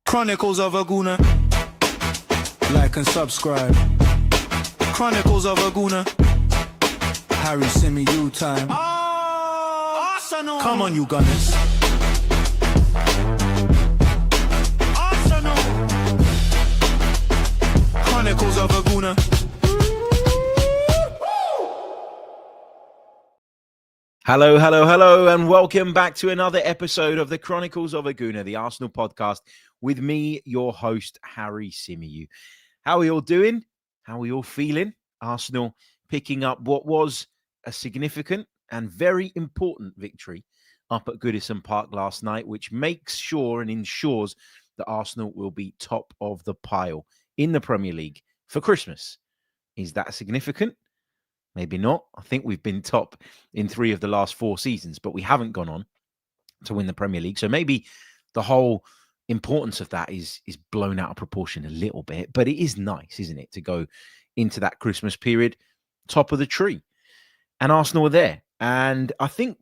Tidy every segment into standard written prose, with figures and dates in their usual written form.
Chronicles of a Gooner. Like and subscribe. Chronicles of a Gooner. Harry Symeou time. Arsenal. Come on, you Gunners. Arsenal. Chronicles of a Gooner. Hello, and welcome back to another episode of the Chronicles of a Gooner, the Arsenal podcast, with me, your host, Harry Symeou. How are you all doing? How are you all feeling? Arsenal picking up what was a significant and very important victory up at Goodison Park last night, which makes sure and ensures that Arsenal will be top of the pile in the Premier League for Christmas. Is that significant? Maybe not. I think we've been top in 3 of the last 4 seasons, but we haven't gone on to win the Premier League. So maybe the whole importance of that is blown out of proportion a little bit. But it is nice, isn't it, to go into that Christmas period top of the tree. And Arsenal were there. And I think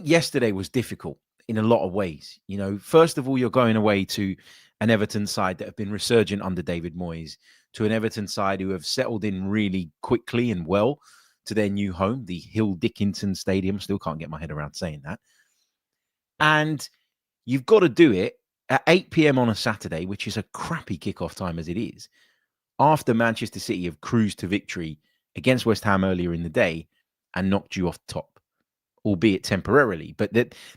yesterday was difficult in a lot of ways. You know, first of all, you're going away to an Everton side that have been resurgent under David Moyes, to an Everton side who have settled in really quickly and well to their new home, the Hill Dickinson Stadium. Still can't get my head around saying that. And you've got to do it at 8 p.m. on a Saturday, which is a crappy kickoff time as it is, after Manchester City have cruised to victory against West Ham earlier in the day and knocked you off the top, albeit temporarily. But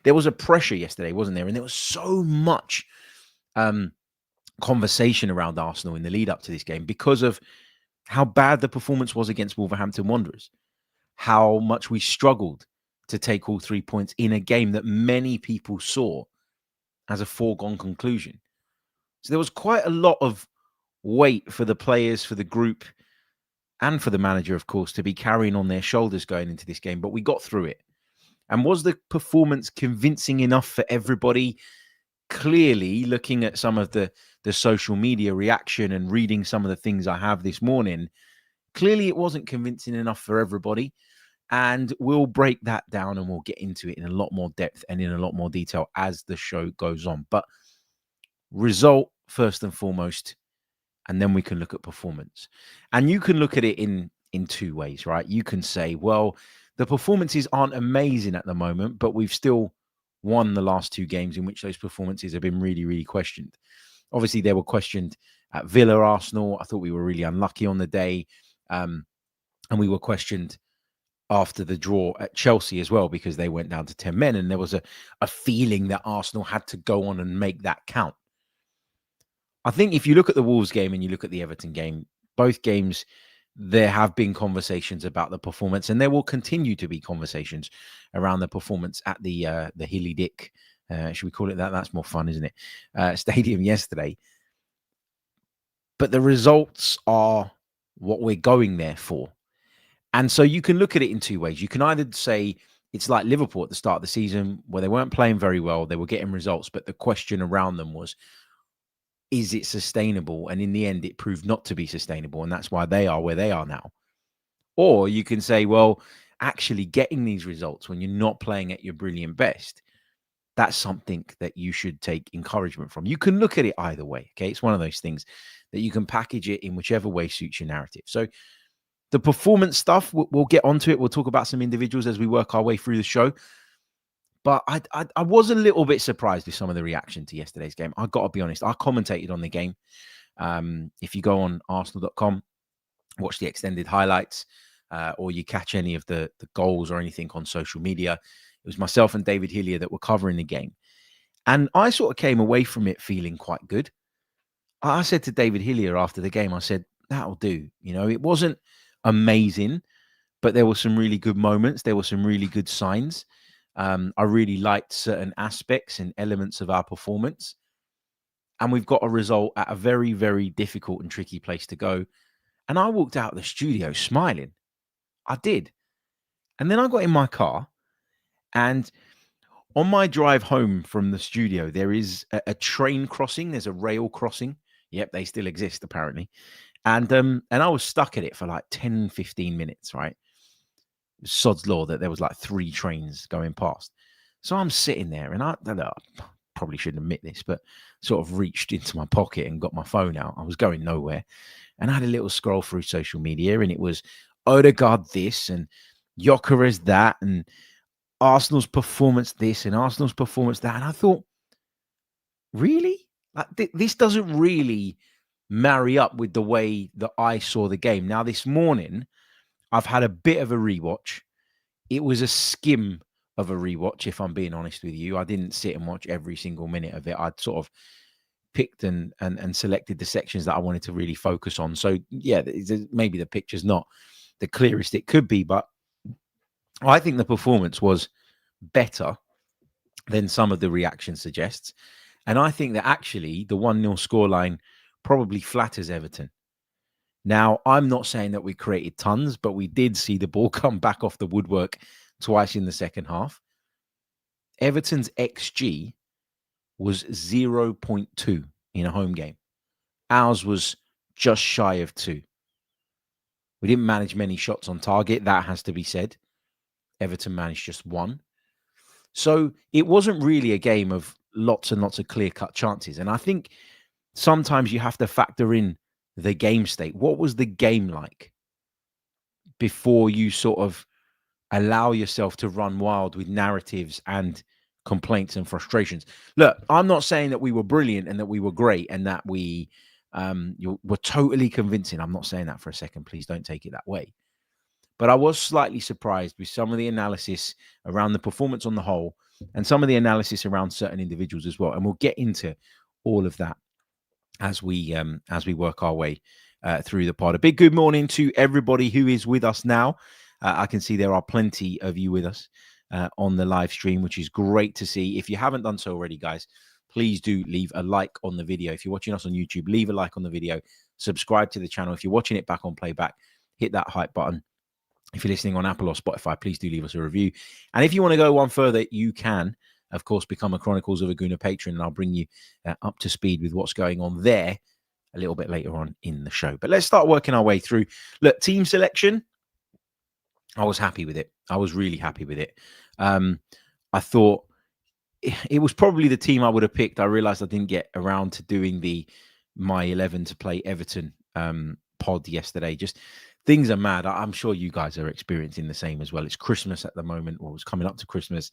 there was a pressure yesterday, wasn't there? And there was so much conversation around Arsenal in the lead up to this game because of how bad the performance was against Wolverhampton Wanderers, how much we struggled to take all 3 points in a game that many people saw as a foregone conclusion. So there was quite a lot of weight for the players, for the group, and for the manager, of course, to be carrying on their shoulders going into this game. But we got through it. And was the performance convincing enough for everybody? Clearly, looking at some of the social media reaction and reading some of the things I have this morning, clearly it wasn't convincing enough for everybody. And we'll break that down and we'll get into it in a lot more depth and in a lot more detail as the show goes on. But result first and foremost, and then we can look at performance. And you can look at it in 2 ways, right? You can say, well, the performances aren't amazing at the moment, but we've still won the last 2 games in which those performances have been really, really questioned. Obviously, they were questioned at Villa, Arsenal. I thought we were really unlucky on the day. And we were questioned after the draw at Chelsea as well, because they went down to 10 men. And there was a feeling that Arsenal had to go on and make that count. I think if you look at the Wolves game and you look at the Everton game, both games, there have been conversations about the performance, and there will continue to be conversations around the performance at the Hilly Dick, should we call it that? That's more fun, isn't it? Stadium yesterday. But the results are what we're going there for. And so you can look at it in 2 ways. You can either say it's like Liverpool at the start of the season, where they weren't playing very well, they were getting results, but the question around them was, is it sustainable? And in the end, it proved not to be sustainable. And that's why they are where they are now. Or you can say, well, actually getting these results when you're not playing at your brilliant best, that's something that you should take encouragement from. You can look at it either way. Okay. It's one of those things that you can package it in whichever way suits your narrative. So the performance stuff, we'll get onto it. We'll talk about some individuals as we work our way through the show. But I was a little bit surprised with some of the reaction to yesterday's game. I've got to be honest. I commentated on the game. If you go on Arsenal.com, watch the extended highlights, or you catch any of the goals or anything on social media, it was myself and David Hillier that were covering the game. And I sort of came away from it feeling quite good. I said to David Hillier after the game, I said, that'll do. You know, it wasn't amazing, but there were some really good moments. There were some really good signs. I really liked certain aspects and elements of our performance. And we've got a result at a very, very difficult and tricky place to go. And I walked out of the studio smiling. I did. And then I got in my car, and on my drive home from the studio, there is a train crossing. There's a rail crossing. Yep, they still exist, apparently. And I was stuck at it for like 10, 15 minutes, right? Sod's law that there was like 3 trains going past. So I'm sitting there and probably shouldn't admit this, but sort of reached into my pocket and got my phone out. I was going nowhere. And I had a little scroll through social media, and it was Odegaard this and Gyökeres that, and Arsenal's performance this and Arsenal's performance that. And I thought, really? Like, this doesn't really marry up with the way that I saw the game. Now, this morning, I've had a bit of a rewatch. It was a skim of a rewatch, if I'm being honest with you. I didn't sit and watch every single minute of it. I'd sort of picked and selected the sections that I wanted to really focus on. So, yeah, maybe the picture's not the clearest it could be, but I think the performance was better than some of the reaction suggests. And I think that actually the 1-0 scoreline probably flatters Everton. Now, I'm not saying that we created tons, but we did see the ball come back off the woodwork twice in the second half. Everton's XG was 0.2 in a home game. Ours was just shy of 2. We didn't manage many shots on target. That has to be said. Everton managed just 1. So it wasn't really a game of lots and lots of clear-cut chances. And I think sometimes you have to factor in the game state. What was the game like before you sort of allow yourself to run wild with narratives and complaints and frustrations? Look, I'm not saying that we were brilliant and that we were great and that we were totally convincing. I'm not saying that for a second. Please don't take it that way. But I was slightly surprised with some of the analysis around the performance on the whole and some of the analysis around certain individuals as well. And we'll get into all of that as we work our way through the pod. A big good morning to everybody who is with us now. I can see there are plenty of you with us on the live stream, which is great to see. If you haven't done so already, guys, please do leave a like on the video. If you're watching us on YouTube, leave a like on the video. Subscribe to the channel. If you're watching it back on playback, hit that hype button. If you're listening on Apple or Spotify, please do leave us a review. And if you want to go one further, you can, of course, become a Chronicles of a Gooner patron, and I'll bring you up to speed with what's going on there a little bit later on in the show. But let's start working our way through. Look, team selection, I was happy with it. I was really happy with it. I thought it was probably the team I would have picked. I realized I didn't get around to doing my 11 to play Everton pod yesterday. Just things are mad. I'm sure you guys are experiencing the same as well. It's Christmas at the moment, or it's coming up to Christmas.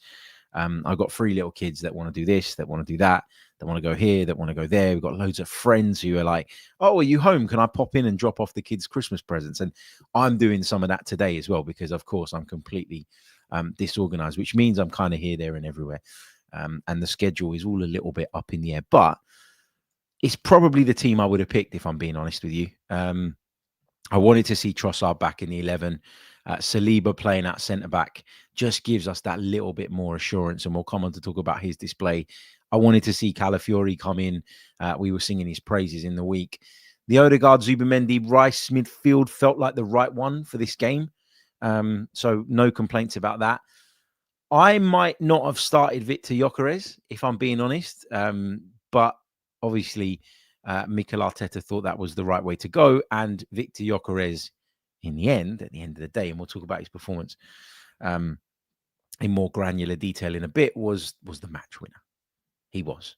I've got 3 little kids that want to do this, that want to do that, that want to go here, that want to go there. We've got loads of friends who are like, oh, are you home? Can I pop in and drop off the kids' Christmas presents? And I'm doing some of that today as well, because of course I'm completely disorganized, which means I'm kind of here, there and everywhere. And the schedule is all a little bit up in the air, but it's probably the team I would have picked, if I'm being honest with you. I wanted to see Trossard back in the 11. Saliba playing at centre-back just gives us that little bit more assurance, and we'll come on to talk about his display. I wanted to see Calafiori come in. We were singing his praises in the week. The Odegaard, Zubimendi, Rice midfield felt like the right one for this game. So no complaints about that. I might not have Viktor Gyokeres, if I'm being honest. But obviously, Mikel Arteta thought that was the right way to go. And Viktor Gyokeres, at the end of the day, and we'll talk about his performance in more granular detail in a bit, was the match winner. He was.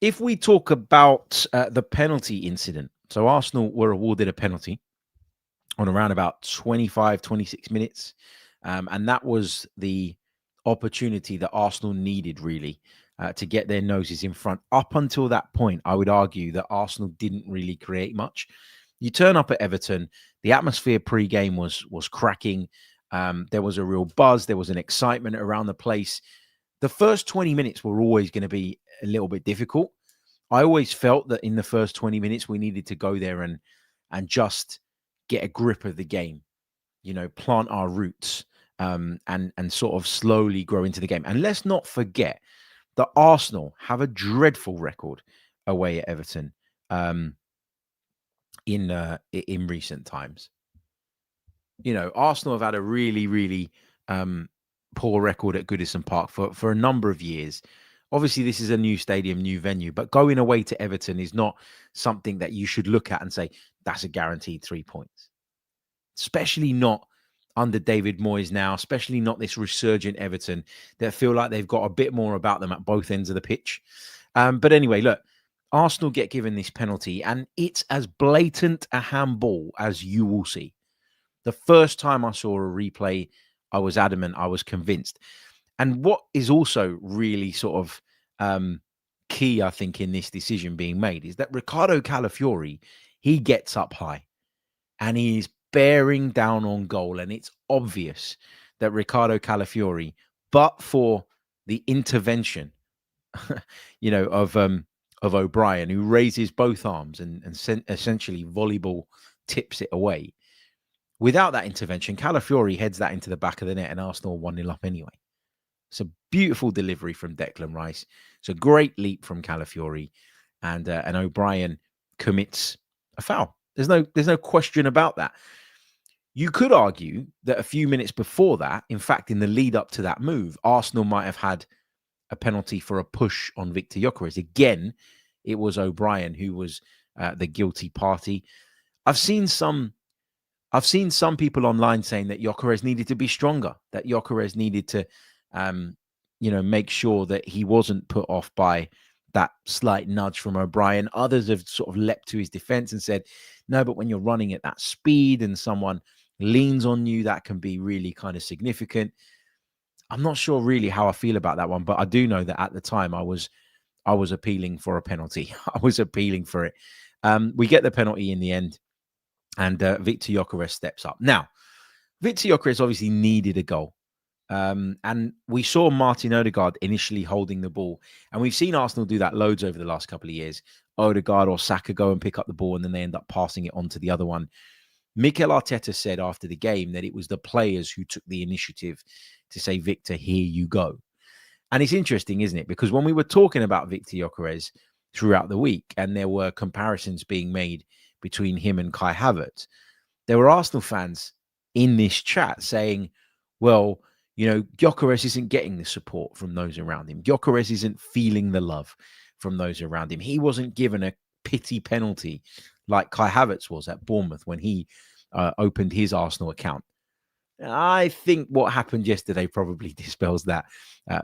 If we talk about the penalty incident, so Arsenal were awarded a penalty on around about 25, 26 minutes. And that was the opportunity that Arsenal needed, really, to get their noses in front. Up until that point, I would argue that Arsenal didn't really create much. You turn up at Everton, the atmosphere pre-game was cracking. There was a real buzz. There was an excitement around the place. The first 20 minutes were always going to be a little bit difficult. I always felt that in the first 20 minutes, we needed to go there and just get a grip of the game, plant our roots and sort of slowly grow into the game. And let's not forget that Arsenal have a dreadful record away at Everton in recent times. Arsenal have had a really, really poor record at Goodison Park for a number of years. Obviously, this is a new stadium, new venue, but going away to Everton is not something that you should look at and say, that's a guaranteed 3 points. Especially not under David Moyes now, especially not this resurgent Everton that feel like they've got a bit more about them at both ends of the pitch. But anyway, look, Arsenal get given this penalty, and it's as blatant a handball as you will see. The first time I saw a replay, I was adamant, I was convinced. And what is also really sort of key, I think, in this decision being made is that Ricardo Calafiori, he gets up high and he is bearing down on goal. And it's obvious that Ricardo Calafiori, but for the intervention, of O'Brien, who raises both arms and essentially volleyball tips it away. Without that intervention, Calafiori heads that into the back of the net and Arsenal 1-0 up anyway. It's a beautiful delivery from Declan Rice. It's a great leap from Calafiori, and O'Brien commits a foul. There's no question about that. You could argue that a few minutes before that, in fact, in the lead up to that move, Arsenal might have had a penalty for a push on Viktor Gyokeres. Again, it was O'Brien who was the guilty party. I've seen some people online saying that Gyökeres needed to be stronger, that Gyökeres needed to, make sure that he wasn't put off by that slight nudge from O'Brien. Others have sort of leapt to his defense and said, no, but when you're running at that speed and someone leans on you, that can be really kind of significant. I'm not sure really how I feel about that one, but I do know that at the time I was appealing for a penalty. I was appealing for it. We get the penalty in the end, and Viktor Gyokeres steps up. Now, Viktor Gyokeres obviously needed a goal. And we saw Martin Odegaard initially holding the ball. And we've seen Arsenal do that loads over the last couple of years. Odegaard or Saka go and pick up the ball, and then they end up passing it on to the other one. Mikel Arteta said after the game that it was the players who took the initiative to say, Victor, here you go. And it's interesting, isn't it? Because when we were talking about Viktor Gyokeres throughout the week, and there were comparisons being made between him and Kai Havertz, there were Arsenal fans in this chat saying, well, Gyökeres isn't getting the support from those around him. Gyökeres isn't feeling the love from those around him. He wasn't given a pity penalty like Kai Havertz was at Bournemouth when he opened his Arsenal account. I think what happened yesterday probably dispels that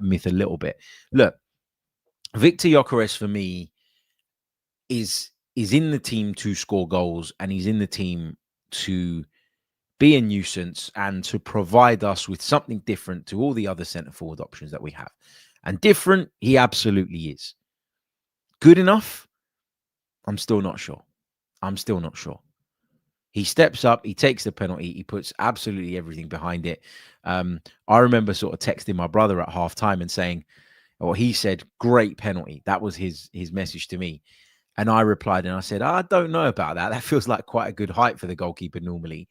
myth a little bit. Look, Viktor Gyokeres for me is in the team to score goals, and he's in the team to be a nuisance and to provide us with something different to all the other centre-forward options that we have. And different, he absolutely is. Good enough? I'm still not sure. He steps up, he takes the penalty, he puts absolutely everything behind it. I remember sort of texting my brother at halftime and saying, or he said, great penalty. That was his message to me. And I replied and I said, I don't know about that. That feels like quite a good height for the goalkeeper normally.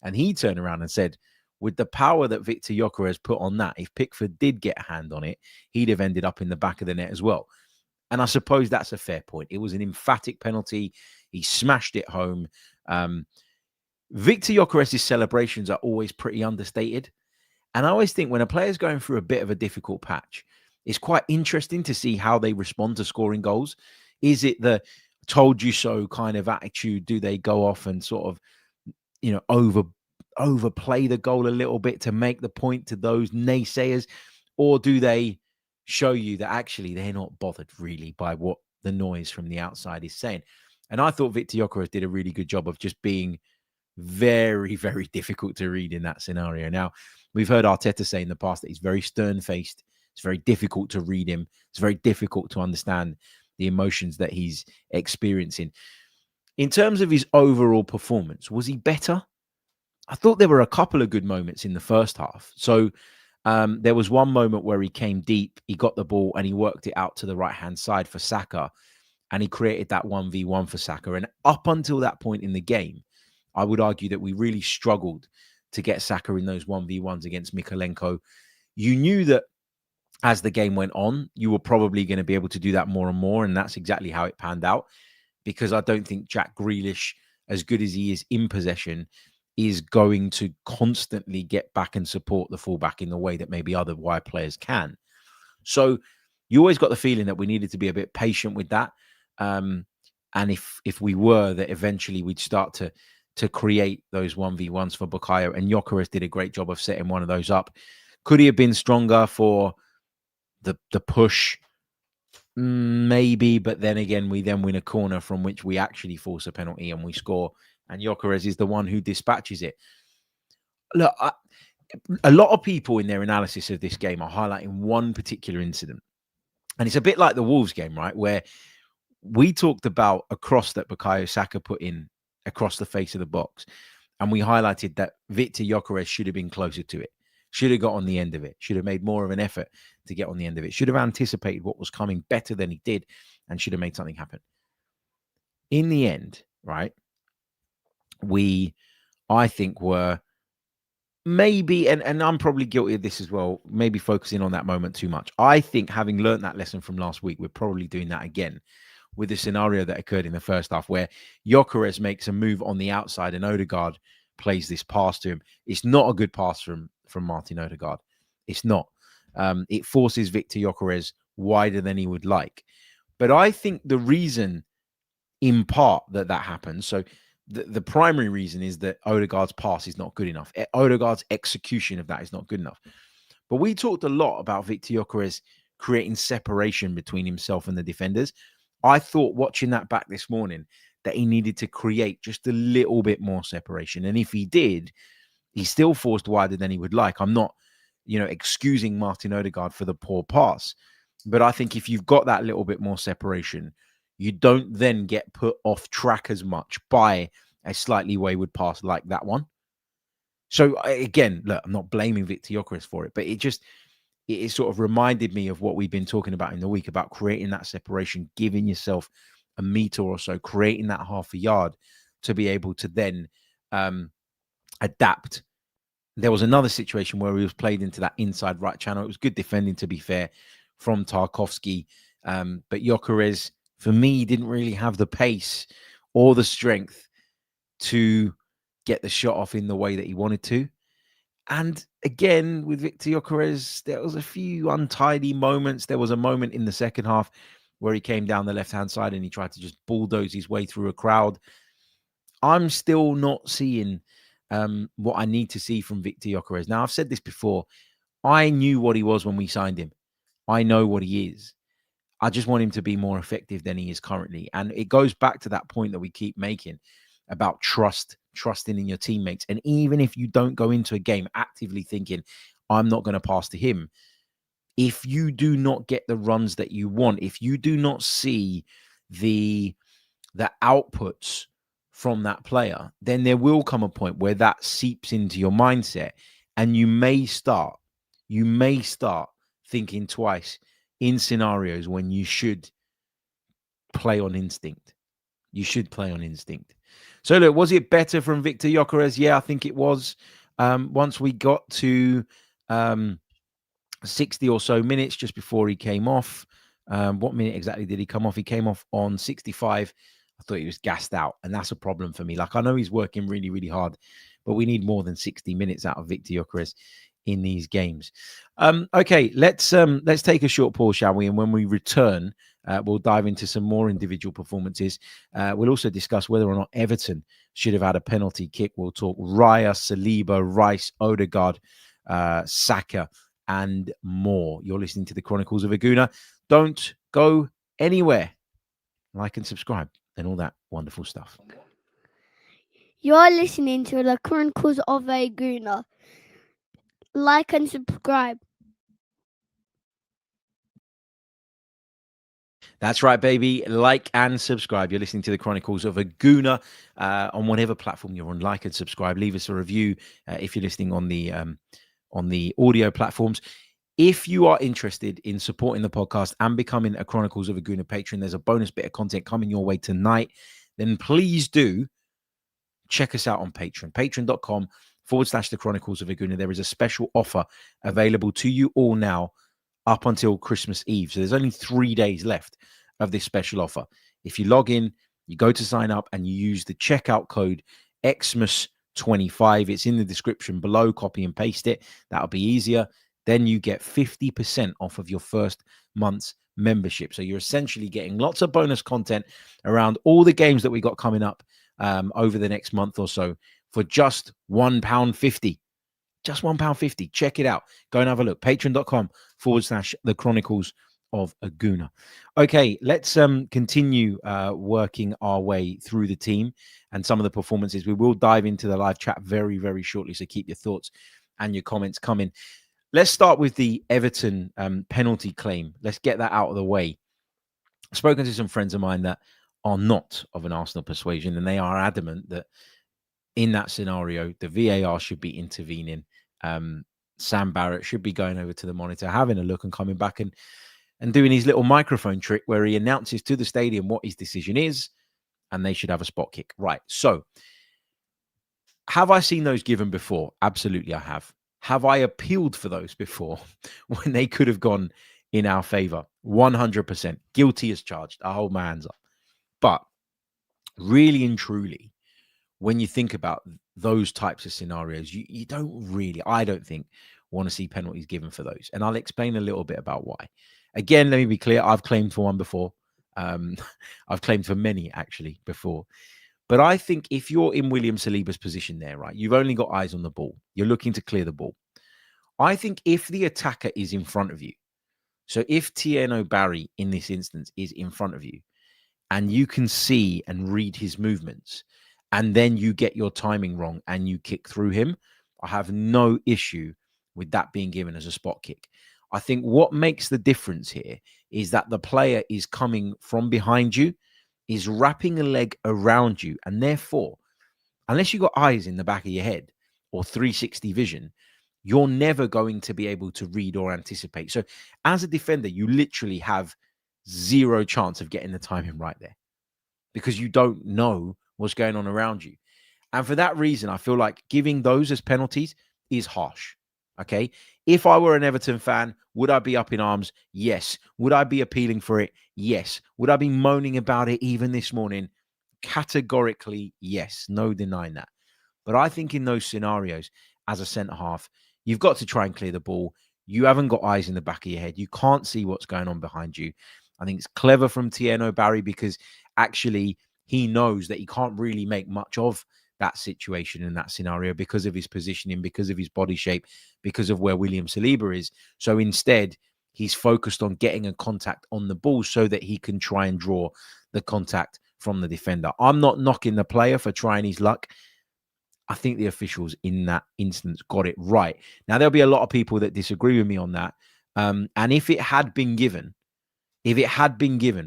And he turned around and said, with the power that Viktor Gyokeres put on that, if Pickford did get a hand on it, he'd have ended up in the back of the net as well. And I suppose that's a fair point. It was an emphatic penalty. He smashed it home. Viktor Gyokeres' celebrations are always pretty understated. And I always think when a player's going through a bit of a difficult patch, it's quite interesting to see how they respond to scoring goals. Is it the told you so kind of attitude? Do they go off and sort of, overplay the goal a little bit to make the point to those naysayers? Or do they show you that actually they're not bothered really by what the noise from the outside is saying? And I thought Viktor Gyokeres did a really good job of just being very, very difficult to read in that scenario. Now, we've heard Arteta say in the past that he's very stern-faced. It's very difficult to read him. It's very difficult to understand the emotions that he's experiencing. In terms of his overall performance, was he better? I thought there were a couple of good moments in the first half. So there was one moment where he came deep, he got the ball and he worked it out to the right-hand side for Saka, and he created that 1v1 for Saka. And up until that point in the game, I would argue that we really struggled to get Saka in those 1v1s against Mykolenko. You knew that as the game went on, you were probably going to be able to do that more and more, and that's exactly how it panned out, because I don't think Jack Grealish, as good as he is in possession, is going to constantly get back and support the fullback in the way that maybe other wide players can. So you always got the feeling that we needed to be a bit patient with that. And if we were, that eventually we'd start to to create those 1v1s for Bukayo, and Gyökeres did a great job of setting one of those up. Could he have been stronger for the push? Maybe, but then again, we then win a corner from which we actually force a penalty and we score, and Gyökeres is the one who dispatches it. Look, a lot of people in their analysis of this game are highlighting one particular incident, and it's a bit like the Wolves game, right, where we talked about a cross that Bukayo Saka put in across the face of the box, and we highlighted that Viktor Gyokeres should have been closer to it, should have got on the end of it, should have made more of an effort to get on the end of it, should have anticipated what was coming better than he did, and should have made something happen. In the end, right, I think, were maybe, and I'm probably guilty of this as well, maybe focusing on that moment too much. I think, having learned that lesson from last week, we're probably doing that again with the scenario that occurred in the first half where Gyökeres makes a move on the outside and Odegaard plays this pass to him. It's not a good pass from Martin Odegaard. It's not. It forces Viktor Gyokeres wider than he would like. But I think the reason, in part, that happens, so the primary reason is that Odegaard's pass is not good enough. Odegaard's execution of that is not good enough. But we talked a lot about Viktor Gyokeres creating separation between himself and the defenders. I thought, watching that back this morning, that he needed to create just a little bit more separation. And if he did, he still forced wider than he would like. I'm not, excusing Martin Odegaard for the poor pass. But I think if you've got that little bit more separation, you don't then get put off track as much by a slightly wayward pass like that one. So again, look, I'm not blaming Viktor Gyokeres for it, but it sort of reminded me of what we've been talking about in the week about creating that separation, giving yourself a meter or so, creating that half a yard to be able to then adapt. There was another situation where he was played into that inside right channel. It was good defending, to be fair, from Tarkowski. But Gyökeres, for me, didn't really have the pace or the strength to get the shot off in the way that he wanted to. And again, with Viktor Gyokeres, there was a few untidy moments. There was a moment in the second half where he came down the left-hand side and he tried to just bulldoze his way through a crowd. I'm still not seeing what I need to see from Viktor Gyokeres. Now, I've said this before. I knew what he was when we signed him. I know what he is. I just want him to be more effective than he is currently. And it goes back to that point that we keep making about trusting in your teammates. And even if you don't go into a game actively thinking, I'm not going to pass to him, if you do not get the runs that you want, if you do not see the outputs from that player, then there will come a point where that seeps into your mindset and you may start thinking twice in scenarios when you should play on instinct. You should play on instinct. So look, was it better from Viktor Gyokeres? Yeah, I think it was. Once we got to 60 or so minutes just before he came off. What minute exactly did he come off? He came off on 65. I thought he was gassed out, and that's a problem for me. Like, I know he's working really, really hard, but we need more than 60 minutes out of Viktor Gyokeres in these games. Okay, let's take a short pause, shall we? And when we return, we'll dive into some more individual performances. We'll also discuss whether or not Everton should have had a penalty kick. We'll talk Raya, Saliba, Rice, Odegaard, Saka, and more. You're listening to the Chronicles of a Gooner. Don't go anywhere. Like and subscribe and all that wonderful stuff. You're listening to the Chronicles of a Gooner. Like and subscribe. That's right, baby. Like and subscribe. You're listening to the Chronicles of a Gooner on whatever platform you're on. Like and subscribe. Leave us a review if you're listening on the audio platforms. If you are interested in supporting the podcast and becoming a Chronicles of a Gooner patron, there's a bonus bit of content coming your way tonight. Then please do check us out on Patreon. Patreon.com/the Chronicles of a Gooner. There is a special offer available to you all now up until Christmas Eve. So there's only 3 days left of this special offer. If you log in, you go to sign up and you use the checkout code Xmas25. It's in the description below. Copy and paste it. That'll be easier. Then you get 50% off of your first month's membership. So you're essentially getting lots of bonus content around all the games that we got coming up over the next month or so for just £1.50. Just £1.50. Check it out. Go and have a look. Patreon.com/The Chronicles of a Gooner. Okay, let's continue working our way through the team and some of the performances. We will dive into the live chat very, very shortly, so keep your thoughts and your comments coming. Let's start with the Everton penalty claim. Let's get that out of the way. I've spoken to some friends of mine that are not of an Arsenal persuasion, and they are adamant that in that scenario, the VAR should be intervening. Sam Barrett should be going over to the monitor, having a look and coming back and doing his little microphone trick where he announces to the stadium what his decision is, and they should have a spot kick. Right. So have I seen those given before? Absolutely, I have. Have I appealed for those before when they could have gone in our favor? 100%. Guilty as charged. I hold my hands up. But really and truly, when you think about those types of scenarios, you don't really, I don't think, want to see penalties given for those. And I'll explain a little bit about why. Again, let me be clear. I've claimed for one before. I've claimed for many, actually, before. But I think if you're in William Saliba's position there, right, you've only got eyes on the ball. You're looking to clear the ball. I think if the attacker is in front of you, so if Tieno Barry in this instance is in front of you, and you can see and read his movements, and then you get your timing wrong and you kick through him, I have no issue with that being given as a spot kick. I think what makes the difference here is that the player is coming from behind you, is wrapping a leg around you, and therefore, unless you've got eyes in the back of your head or 360 vision, you're never going to be able to read or anticipate. So as a defender, you literally have zero chance of getting the timing right there because you don't know what's going on around you. And for that reason, I feel like giving those as penalties is harsh. Okay. If I were an Everton fan, would I be up in arms? Yes. Would I be appealing for it? Yes. Would I be moaning about it even this morning? Categorically, yes. No denying that. But I think in those scenarios, as a centre half, you've got to try and clear the ball. You haven't got eyes in the back of your head. You can't see what's going on behind you. I think it's clever from Tieno Barry because actually he knows that he can't really make much of that situation in that scenario because of his positioning, because of his body shape, because of where William Saliba is. So instead, he's focused on getting a contact on the ball so that he can try and draw the contact from the defender. I'm not knocking the player for trying his luck. I think the officials in that instance got it right. Now, there'll be a lot of people that disagree with me on that. And if it had been given,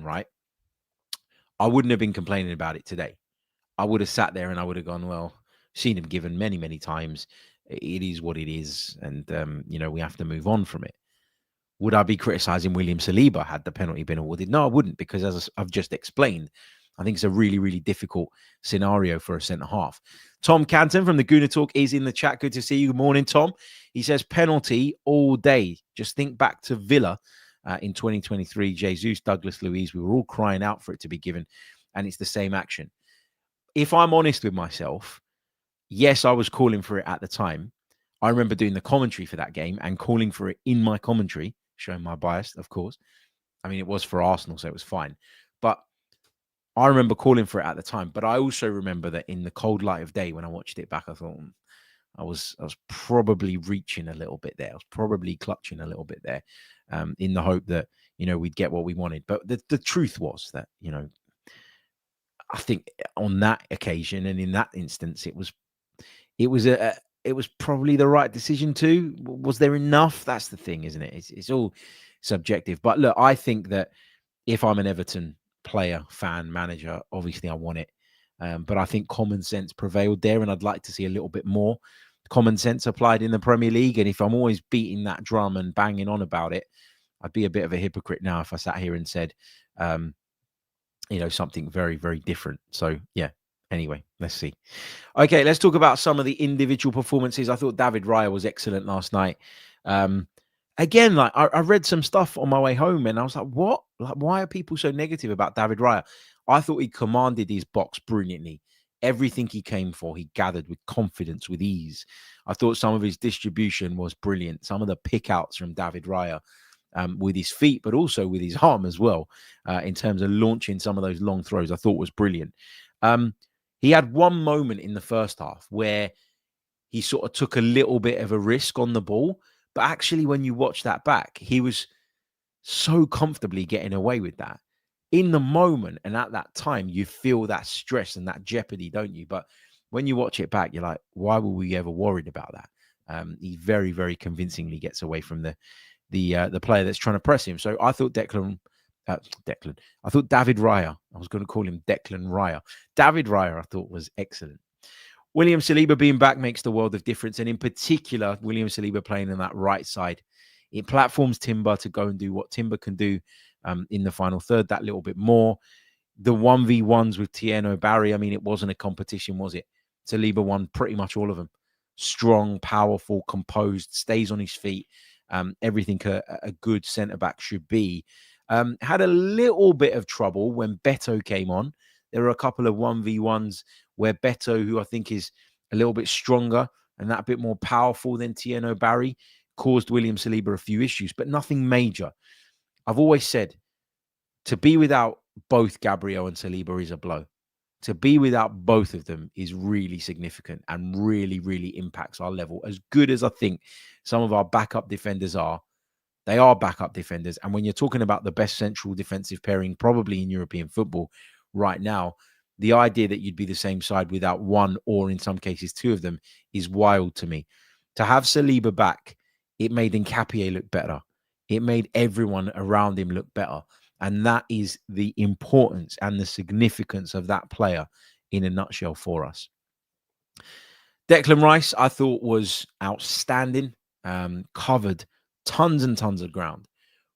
right, I wouldn't have been complaining about it today. I would have sat there and I would have gone, well, seen him given many, many times. It is what it is. And, we have to move on from it. Would I be criticizing William Saliba had the penalty been awarded? No, I wouldn't, because as I've just explained, I think it's a really, really difficult scenario for a centre half. Tom Canton from the Gooner Talk is in the chat. Good to see you. Good morning, Tom. He says penalty all day. Just think back to Villa in 2023. Jesus, Douglas Luiz. We were all crying out for it to be given, and it's the same action. If I'm honest with myself, yes, I was calling for it at the time. I remember doing the commentary for that game and calling for it in my commentary, showing my bias, of course. I mean, it was for Arsenal, so it was fine. But I remember calling for it at the time. But I also remember that in the cold light of day, when I watched it back, I thought I was probably reaching a little bit there. I was probably clutching a little bit there in the hope that, we'd get what we wanted. But the truth was that, I think on that occasion and in that instance, it was probably the right decision too. Was there enough? That's the thing, isn't it? It's all subjective. But look, I think that if I'm an Everton player, fan, manager, obviously I want it. But I think common sense prevailed there, and I'd like to see a little bit more common sense applied in the Premier League. And if I'm always beating that drum and banging on about it, I'd be a bit of a hypocrite now if I sat here and said, something very, very different. So, yeah. Anyway, let's see. Okay, let's talk about some of the individual performances. I thought David Raya was excellent last night. Again, like I read some stuff on my way home and I was like, what? Like, why are people so negative about David Raya? I thought he commanded his box brilliantly. Everything he came for, he gathered with confidence, with ease. I thought some of his distribution was brilliant. Some of the pick-outs from David Raya with his feet, but also with his arm as well, in terms of launching some of those long throws, I thought was brilliant. He had one moment in the first half where he sort of took a little bit of a risk on the ball. But actually, when you watch that back, he was so comfortably getting away with that. In the moment and at that time, you feel that stress and that jeopardy, don't you? But when you watch it back, you're like, why were we ever worried about that? He very, very convincingly gets away from the player that's trying to press him. So I thought I thought David Raya. I was going to call him Declan Raya. David Raya, I thought was excellent. William Saliba being back makes the world of difference. And in particular, William Saliba playing on that right side. It platforms Timber to go and do what Timber can do in the final third, that little bit more. The 1v1s with Tieno Barry, I mean, it wasn't a competition, was it? Saliba won pretty much all of them. Strong, powerful, composed, stays on his feet. Everything a good centre-back should be. Had a little bit of trouble when Beto came on. There were a couple of 1v1s where Beto, who I think is a little bit stronger and that bit more powerful than Tieno Barry, caused William Saliba a few issues, but nothing major. I've always said to be without both Gabriel and Saliba is a blow. To be without both of them is really significant and really, really impacts our level. As good as I think some of our backup defenders are, they are backup defenders. And when you're talking about the best central defensive pairing probably in European football right now, the idea that you'd be the same side without one or in some cases two of them is wild to me. To have Saliba back, it made Nkapie look better. It made everyone around him look better. And that is the importance and the significance of that player in a nutshell for us. Declan Rice, I thought, was outstanding. Covered tons and tons of ground.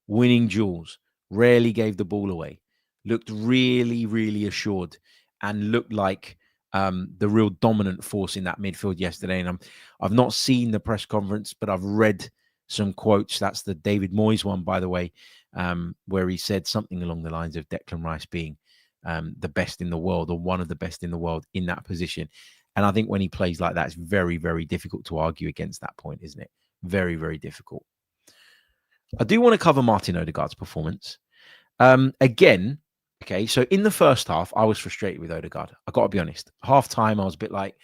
Winning duels. Rarely gave the ball away. Looked really, really assured. And looked like the real dominant force in that midfield yesterday. And I've not seen the press conference, but I've read some quotes. That's the David Moyes one, by the way, where he said something along the lines of Declan Rice being the best in the world or one of the best in the world in that position. And I think when he plays like that, it's very, very difficult to argue against that point, isn't it? Very, very difficult. I do want to cover Martin Odegaard's performance. Again, okay, so in the first half, I was frustrated with Odegaard. I got to be honest. Half time, I was a bit like,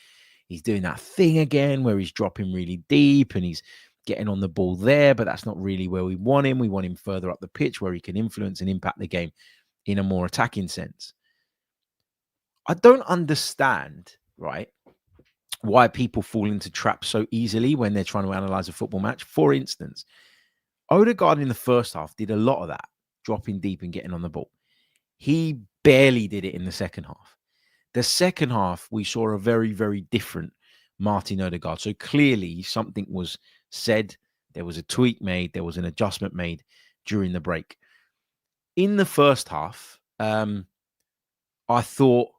he's doing that thing again where he's dropping really deep and he's getting on the ball there, but that's not really where we want him. We want him further up the pitch where he can influence and impact the game in a more attacking sense. I don't understand, right, why people fall into traps so easily when they're trying to analyze a football match. For instance, Odegaard in the first half did a lot of that, dropping deep and getting on the ball. He barely did it in the second half. The second half, we saw a very, very different Martin Odegaard. So clearly something was said, there was a tweak made, there was an adjustment made during the break. In the first half, I thought,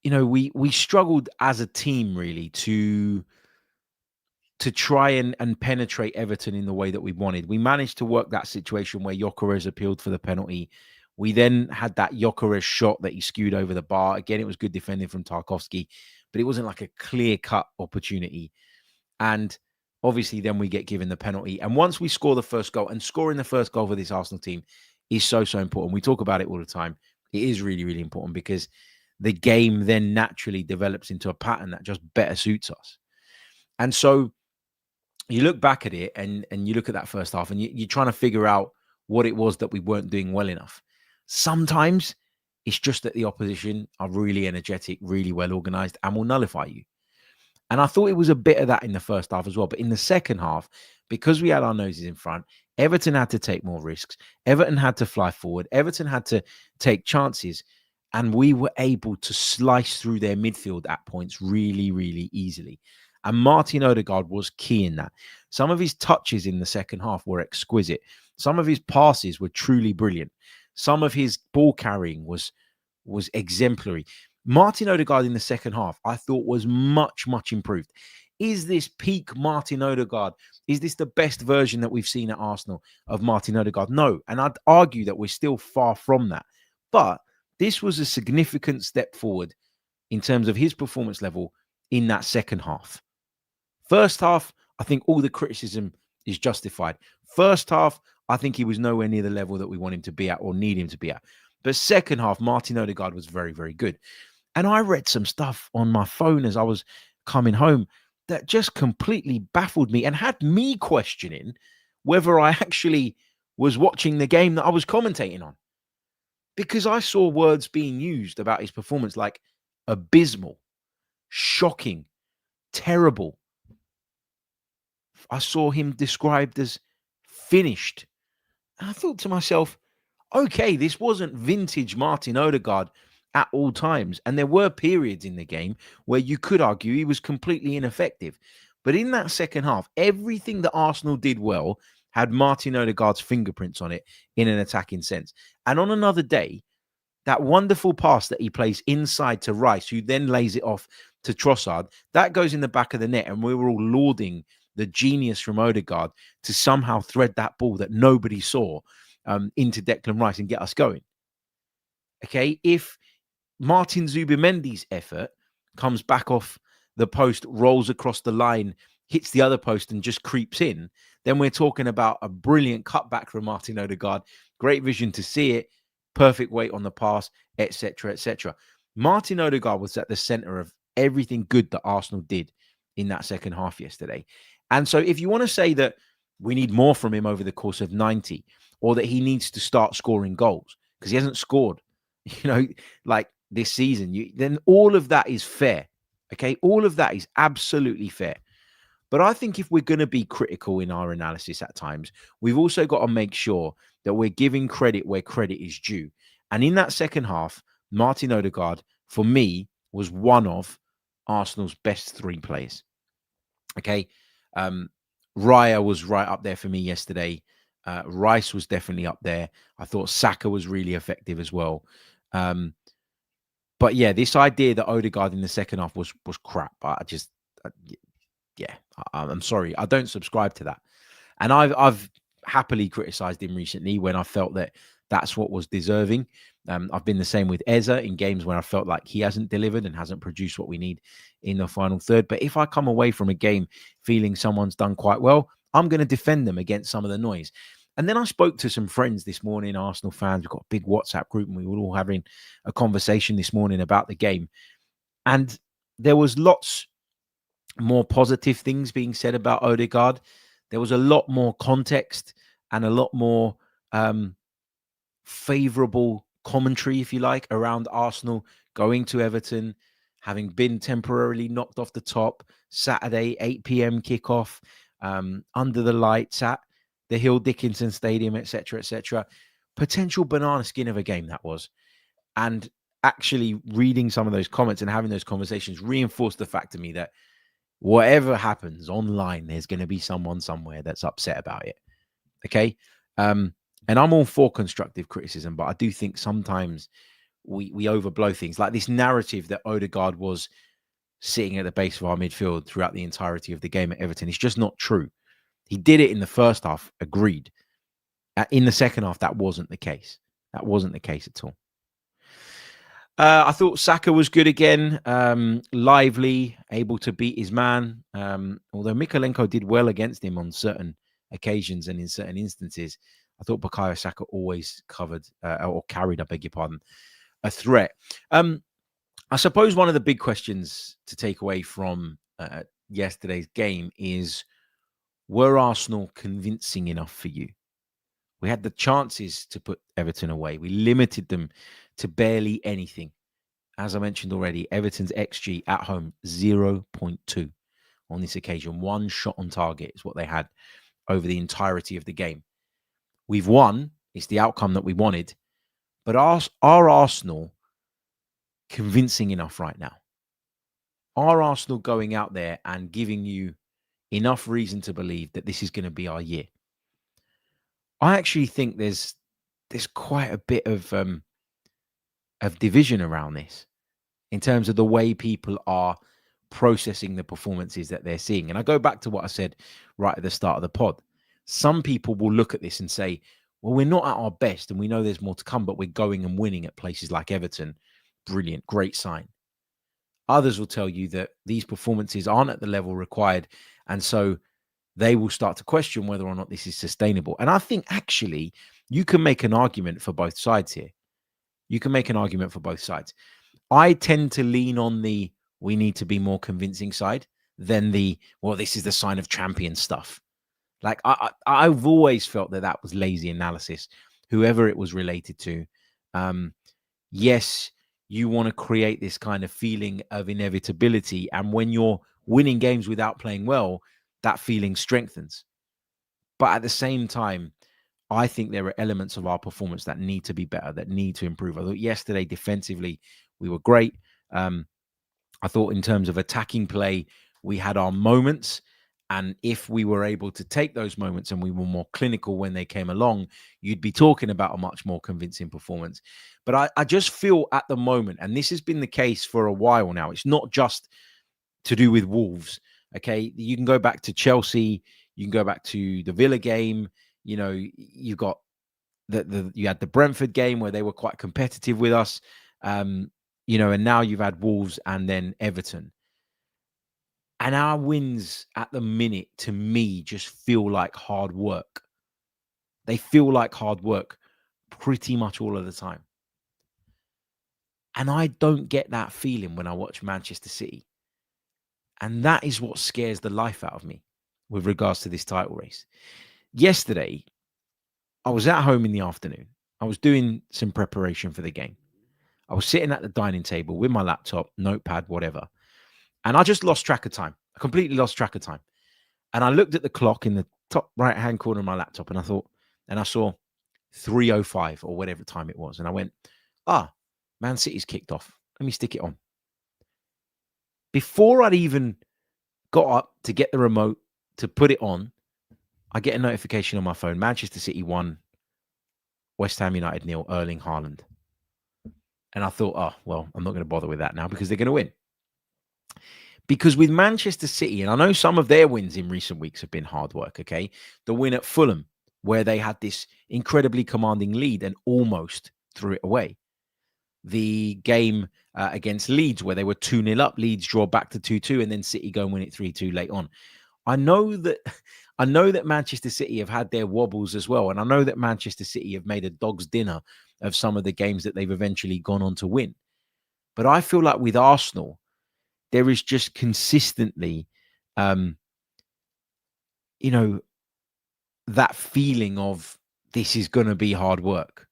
you know, we struggled as a team really to try and penetrate Everton in the way that we wanted. We managed to work that situation where Gyökeres appealed for the penalty. We then had that Gyökeres shot that he skewed over the bar. Again, it was good defending from Tarkowski, but it wasn't like a clear-cut opportunity. And obviously, then we get given the penalty. And once we score the first goal, and scoring the first goal for this Arsenal team is so, so important. We talk about it all the time. It is really, really important because the game then naturally develops into a pattern that just better suits us. And so you look back at it and you look at that first half and you're trying to figure out what it was that we weren't doing well enough. Sometimes it's just that the opposition are really energetic, really well organized, and will nullify you. And I thought it was a bit of that in the first half as well. But in the second half, because we had our noses in front, Everton had to take more risks. Everton had to fly forward. Everton had to take chances. And we were able to slice through their midfield at points really, really easily. And Martin Odegaard was key in that. Some of his touches in the second half were exquisite. Some of his passes were truly brilliant. Some of his ball carrying was exemplary. Martin Odegaard in the second half, I thought was much, much improved. Is this peak Martin Odegaard? Is this the best version that we've seen at Arsenal of Martin Odegaard? No. And I'd argue that we're still far from that. But this was a significant step forward in terms of his performance level in that second half. First half, I think all the criticism is justified. First half, I think he was nowhere near the level that we want him to be at or need him to be at. But second half, Martin Odegaard was very, very good. And I read some stuff on my phone as I was coming home that just completely baffled me and had me questioning whether I actually was watching the game that I was commentating on. Because I saw words being used about his performance like abysmal, shocking, terrible. I saw him described as finished. And I thought to myself, okay, this wasn't vintage Martin Odegaard at all times. And there were periods in the game where you could argue he was completely ineffective. But in that second half, everything that Arsenal did well had Martin Odegaard's fingerprints on it in an attacking sense. And on another day, that wonderful pass that he plays inside to Rice, who then lays it off to Trossard, that goes in the back of the net. And we were all lauding the genius from Odegaard to somehow thread that ball that nobody saw into Declan Rice and get us going. Okay, if Martin Zubimendi's effort comes back off the post, rolls across the line, hits the other post and just creeps in, then we're talking about a brilliant cutback from Martin Odegaard. Great vision to see it, perfect weight on the pass, etc., etc. Martin Odegaard was at the center of everything good that Arsenal did in that second half yesterday. And so if you want to say that we need more from him over the course of 90, or that he needs to start scoring goals because he hasn't scored, like this season, then all of that is fair. Okay, all of that is absolutely fair. But I think if we're going to be critical in our analysis at times, we've also got to make sure that we're giving credit where credit is due. And in that second half, Martin Odegaard, for me, was one of Arsenal's best three players. Okay, Raya was right up there for me yesterday. Rice was definitely up there. I thought Saka was really effective as well. But yeah, this idea that Odegaard in the second half was crap. I'm sorry. I don't subscribe to that. And I've happily criticised him recently when I felt that that's what was deserving. I've been the same with Eze in games where I felt like he hasn't delivered and hasn't produced what we need in the final third. But if I come away from a game feeling someone's done quite well, I'm going to defend them against some of the noise. And then I spoke to some friends this morning, Arsenal fans. We've got a big WhatsApp group and we were all having a conversation this morning about the game. And there was lots more positive things being said about Odegaard. There was a lot more context and a lot more favourable commentary, if you like, around Arsenal going to Everton, having been temporarily knocked off the top, Saturday, 8 p.m. kickoff, under the lights at the Hill Dickinson Stadium, etc., etc. Potential banana skin of a game that was. And actually reading some of those comments and having those conversations reinforced the fact to me that whatever happens online, there's going to be someone somewhere that's upset about it. Okay? And I'm all for constructive criticism, but I do think sometimes we overblow things. Like this narrative that Odegaard was sitting at the base of our midfield throughout the entirety of the game at Everton. It's just not true. He did it in the first half, agreed. In the second half, that wasn't the case. That wasn't the case at all. I thought Saka was good again, lively, able to beat his man. Although Mykolenko did well against him on certain occasions and in certain instances, I thought Bukayo Saka always covered or carried, I beg your pardon, a threat. I suppose one of the big questions to take away from yesterday's game is, were Arsenal convincing enough for you? We had the chances to put Everton away. We limited them to barely anything. As I mentioned already, Everton's XG at home, 0.2 on this occasion. One shot on target is what they had over the entirety of the game. We've won. It's the outcome that we wanted. But are Arsenal convincing enough right now? Are Arsenal going out there and giving you enough reason to believe that this is going to be our year? I actually think there's quite a bit of division around this in terms of the way people are processing the performances that they're seeing. And I go back to what I said right at the start of the pod. Some people will look at this and say, well, we're not at our best and we know there's more to come, but we're going and winning at places like Everton. Brilliant, great sign. Others will tell you that these performances aren't at the level required. And so they will start to question whether or not this is sustainable. And I think actually you can make an argument for both sides here. You can make an argument for both sides. I tend to lean on the we need to be more convincing side than the, well, this is the sign of champion stuff. Like I've always felt that was lazy analysis, whoever it was related to. Yes, you want to create this kind of feeling of inevitability. And when you're winning games without playing well, that feeling strengthens. But at the same time, I think there are elements of our performance that need to be better, that need to improve. I thought yesterday defensively, we were great. I thought in terms of attacking play, we had our moments. And if we were able to take those moments and we were more clinical when they came along, you'd be talking about a much more convincing performance. But I just feel at the moment, and this has been the case for a while now, it's not just to do with Wolves. Okay. You can go back to Chelsea. You can go back to the Villa game. You know, you've got you had the Brentford game where they were quite competitive with us. You know, and now you've had Wolves and then Everton. And our wins at the minute, to me, just feel like hard work. They feel like hard work pretty much all of the time. And I don't get that feeling when I watch Manchester City. And that is what scares the life out of me with regards to this title race. Yesterday, I was at home in the afternoon. I was doing some preparation for the game. I was sitting at the dining table with my laptop, notepad, whatever. And I just lost track of time. I completely lost track of time. And I looked at the clock in the top right-hand corner of my laptop and I saw 3:05 or whatever time it was. And I went, Man City's kicked off. Let me stick it on. Before I'd even got up to get the remote to put it on, I get a notification on my phone. Manchester City won, West Ham United 0, Erling Haaland. And I thought, I'm not going to bother with that now because they're going to win. Because with Manchester City, and I know some of their wins in recent weeks have been hard work, okay? The win at Fulham, where they had this incredibly commanding lead and almost threw it away. The game against Leeds, where they were 2-0 up, Leeds draw back to 2-2, and then City go and win it 3-2 late on. I know that Manchester City have had their wobbles as well, and I know that Manchester City have made a dog's dinner of some of the games that they've eventually gone on to win. But I feel like with Arsenal, there is just consistently, that feeling of this is going to be hard work.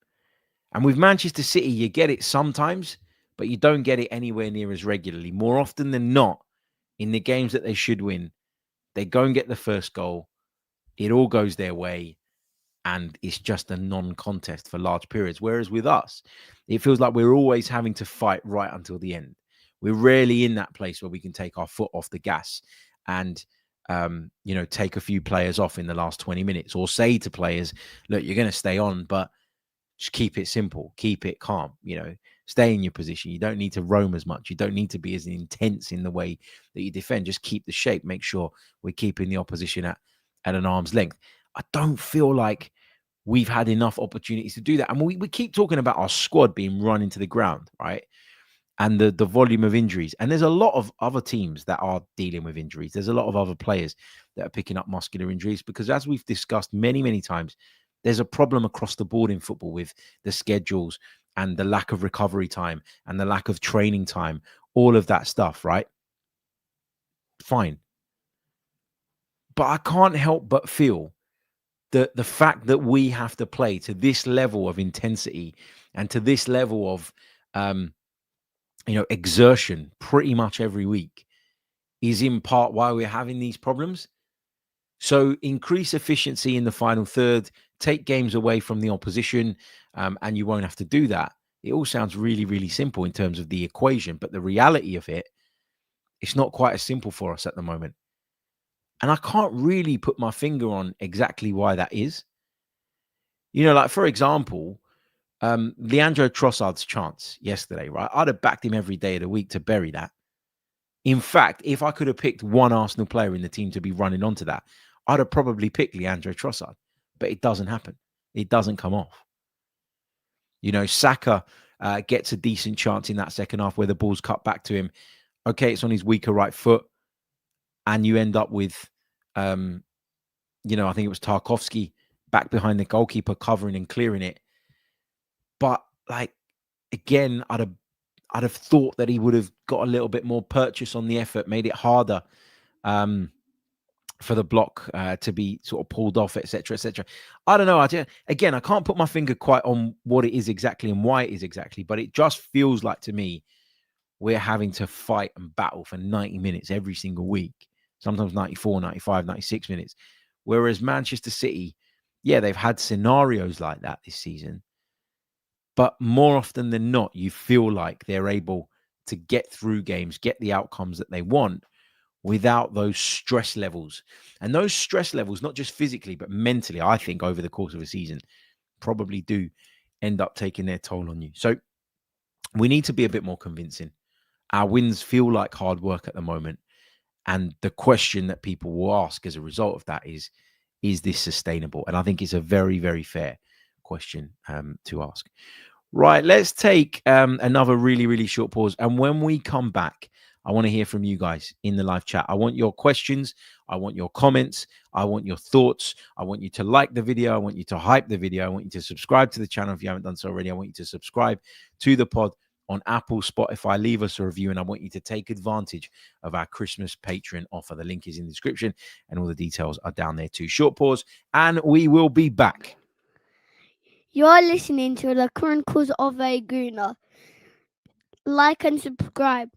And with Manchester City, you get it sometimes, but you don't get it anywhere near as regularly. More often than not, in the games that they should win, they go and get the first goal. It all goes their way. And it's just a non-contest for large periods. Whereas with us, it feels like we're always having to fight right until the end. We're rarely in that place where we can take our foot off the gas and, take a few players off in the last 20 minutes or say to players, look, you're going to stay on, but just keep it simple, keep it calm, stay in your position. You don't need to roam as much. You don't need to be as intense in the way that you defend. Just keep the shape. Make sure we're keeping the opposition at an arm's length. I don't feel like we've had enough opportunities to do that. And we keep talking about our squad being run into the ground, right? And the volume of injuries. And there's a lot of other teams that are dealing with injuries. There's a lot of other players that are picking up muscular injuries because, as we've discussed many, many times, there's a problem across the board in football with the schedules and the lack of recovery time and the lack of training time, all of that stuff, right? Fine. But I can't help but feel that the fact that we have to play to this level of intensity and to this level of, exertion pretty much every week is in part why we're having these problems. So increase efficiency in the final third, take games away from the opposition, and you won't have to do that. It all sounds really, really simple in terms of the equation, but the reality of it, it's not quite as simple for us at the moment. And I can't really put my finger on exactly why that is. Like, for example, Leandro Trossard's chance yesterday, right? I'd have backed him every day of the week to bury that. In fact, if I could have picked one Arsenal player in the team to be running onto that, I'd have probably picked Leandro Trossard. But it doesn't happen. It doesn't come off. Saka gets a decent chance in that second half where the ball's cut back to him. Okay, it's on his weaker right foot. And you end up with, I think it was Tarkowski back behind the goalkeeper covering and clearing it. But again, I'd I'd have thought that he would have got a little bit more purchase on the effort, made it harder for the block to be sort of pulled off, etc., etc. I don't know. Again, I can't put my finger quite on what it is exactly and why it is exactly, but it just feels like to me we're having to fight and battle for 90 minutes every single week, sometimes 94, 95, 96 minutes. Whereas Manchester City, yeah, they've had scenarios like that this season, but more often than not, you feel like they're able to get through games, get the outcomes that they want without those stress levels. And those stress levels, not just physically, but mentally, I think over the course of a season, probably do end up taking their toll on you. So we need to be a bit more convincing. Our wins feel like hard work at the moment. And the question that people will ask as a result of that is this sustainable? And I think it's a very, very fair question to ask. Right, let's take another really, really short pause. And when we come back, I want to hear from you guys in the live chat. I want your questions. I want your comments. I want your thoughts. I want you to like the video. I want you to hype the video. I want you to subscribe to the channel if you haven't done so already. I want you to subscribe to the pod on Apple, Spotify. Leave us a review, and I want you to take advantage of our Christmas Patreon offer. The link is in the description, and all the details are down there too. Short pause, and we will be back. You're listening to the Chronicles of a Gooner. Like and subscribe.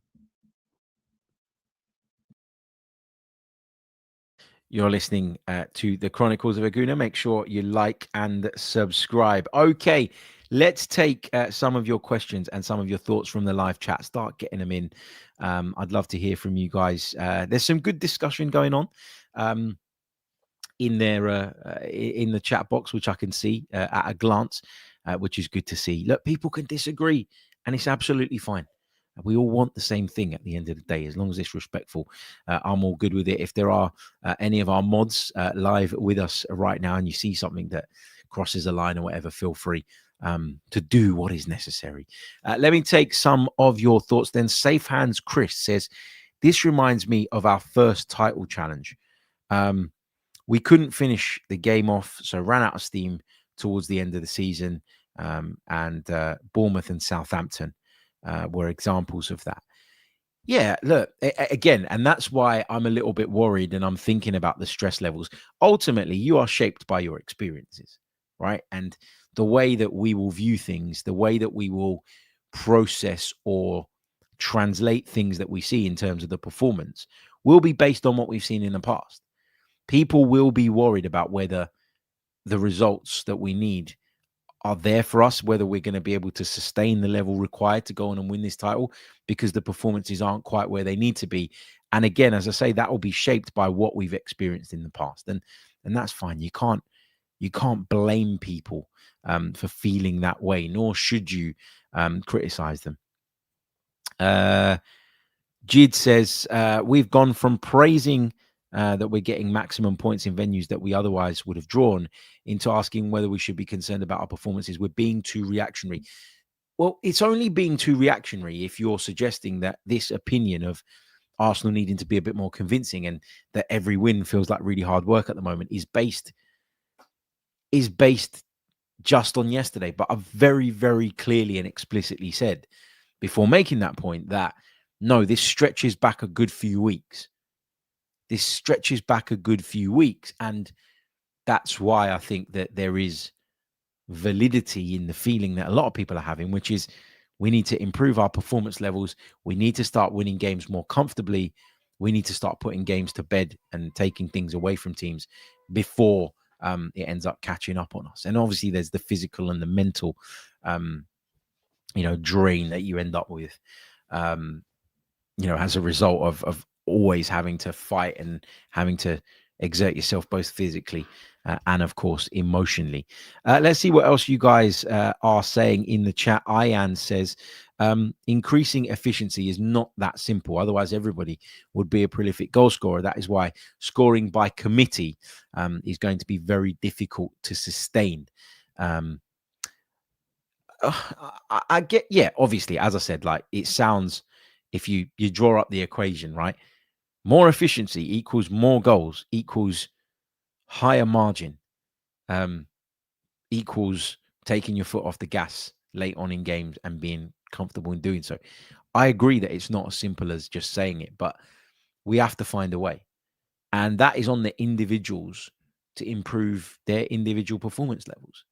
You're listening to the Chronicles of a Gooner. Make sure you like and subscribe. Okay, let's take some of your questions and some of your thoughts from the live chat. Start getting them in. I'd love to hear from you guys. There's some good discussion going on in there in the chat box, which I can see at a glance, which is good to see. Look, people can disagree, and it's absolutely fine. We all want the same thing at the end of the day, as long as it's respectful. I'm all good with it. If there are any of our mods live with us right now and you see something that crosses a line or whatever, feel free to do what is necessary. Let me take some of your thoughts then. Safe Hands Chris says, this reminds me of our first title challenge. We couldn't finish the game off, so ran out of steam towards the end of the season. And Bournemouth and Southampton were examples of that. Yeah, look, again, and that's why I'm a little bit worried and I'm thinking about the stress levels. Ultimately, you are shaped by your experiences, right? And the way that we will view things, the way that we will process or translate things that we see in terms of the performance will be based on what we've seen in the past. People will be worried about whether the results that we need are there for us, whether we're going to be able to sustain the level required to go on and win this title, because the performances aren't quite where they need to be. And again, as I say, that will be shaped by what we've experienced in the past. And that's fine. You can't blame people for feeling that way, nor should you criticize them. Jid says, we've gone from praising that we're getting maximum points in venues that we otherwise would have drawn into asking whether we should be concerned about our performances. We're being too reactionary. Well, it's only being too reactionary if you're suggesting that this opinion of Arsenal needing to be a bit more convincing and that every win feels like really hard work at the moment is based just on yesterday. But I've very, very clearly and explicitly said before making that point that no, this stretches back a good few weeks. And that's why I think that there is validity in the feeling that a lot of people are having, which is we need to improve our performance levels. We need to start winning games more comfortably. We need to start putting games to bed and taking things away from teams before it ends up catching up on us. And obviously there's the physical and the mental, drain that you end up with, as a result of always having to fight and having to exert yourself both physically and of course emotionally. Let's see what else you guys are saying in the chat. Ian says increasing efficiency is not that simple, otherwise everybody would be a prolific goal scorer. That is why scoring by committee is going to be very difficult to sustain. I get, yeah, obviously, as I said, like it sounds, if you draw up the equation, right? More efficiency equals more goals, equals higher margin, equals taking your foot off the gas late on in games and being comfortable in doing so. I agree that it's not as simple as just saying it, but we have to find a way. And that is on the individuals to improve their individual performance levels.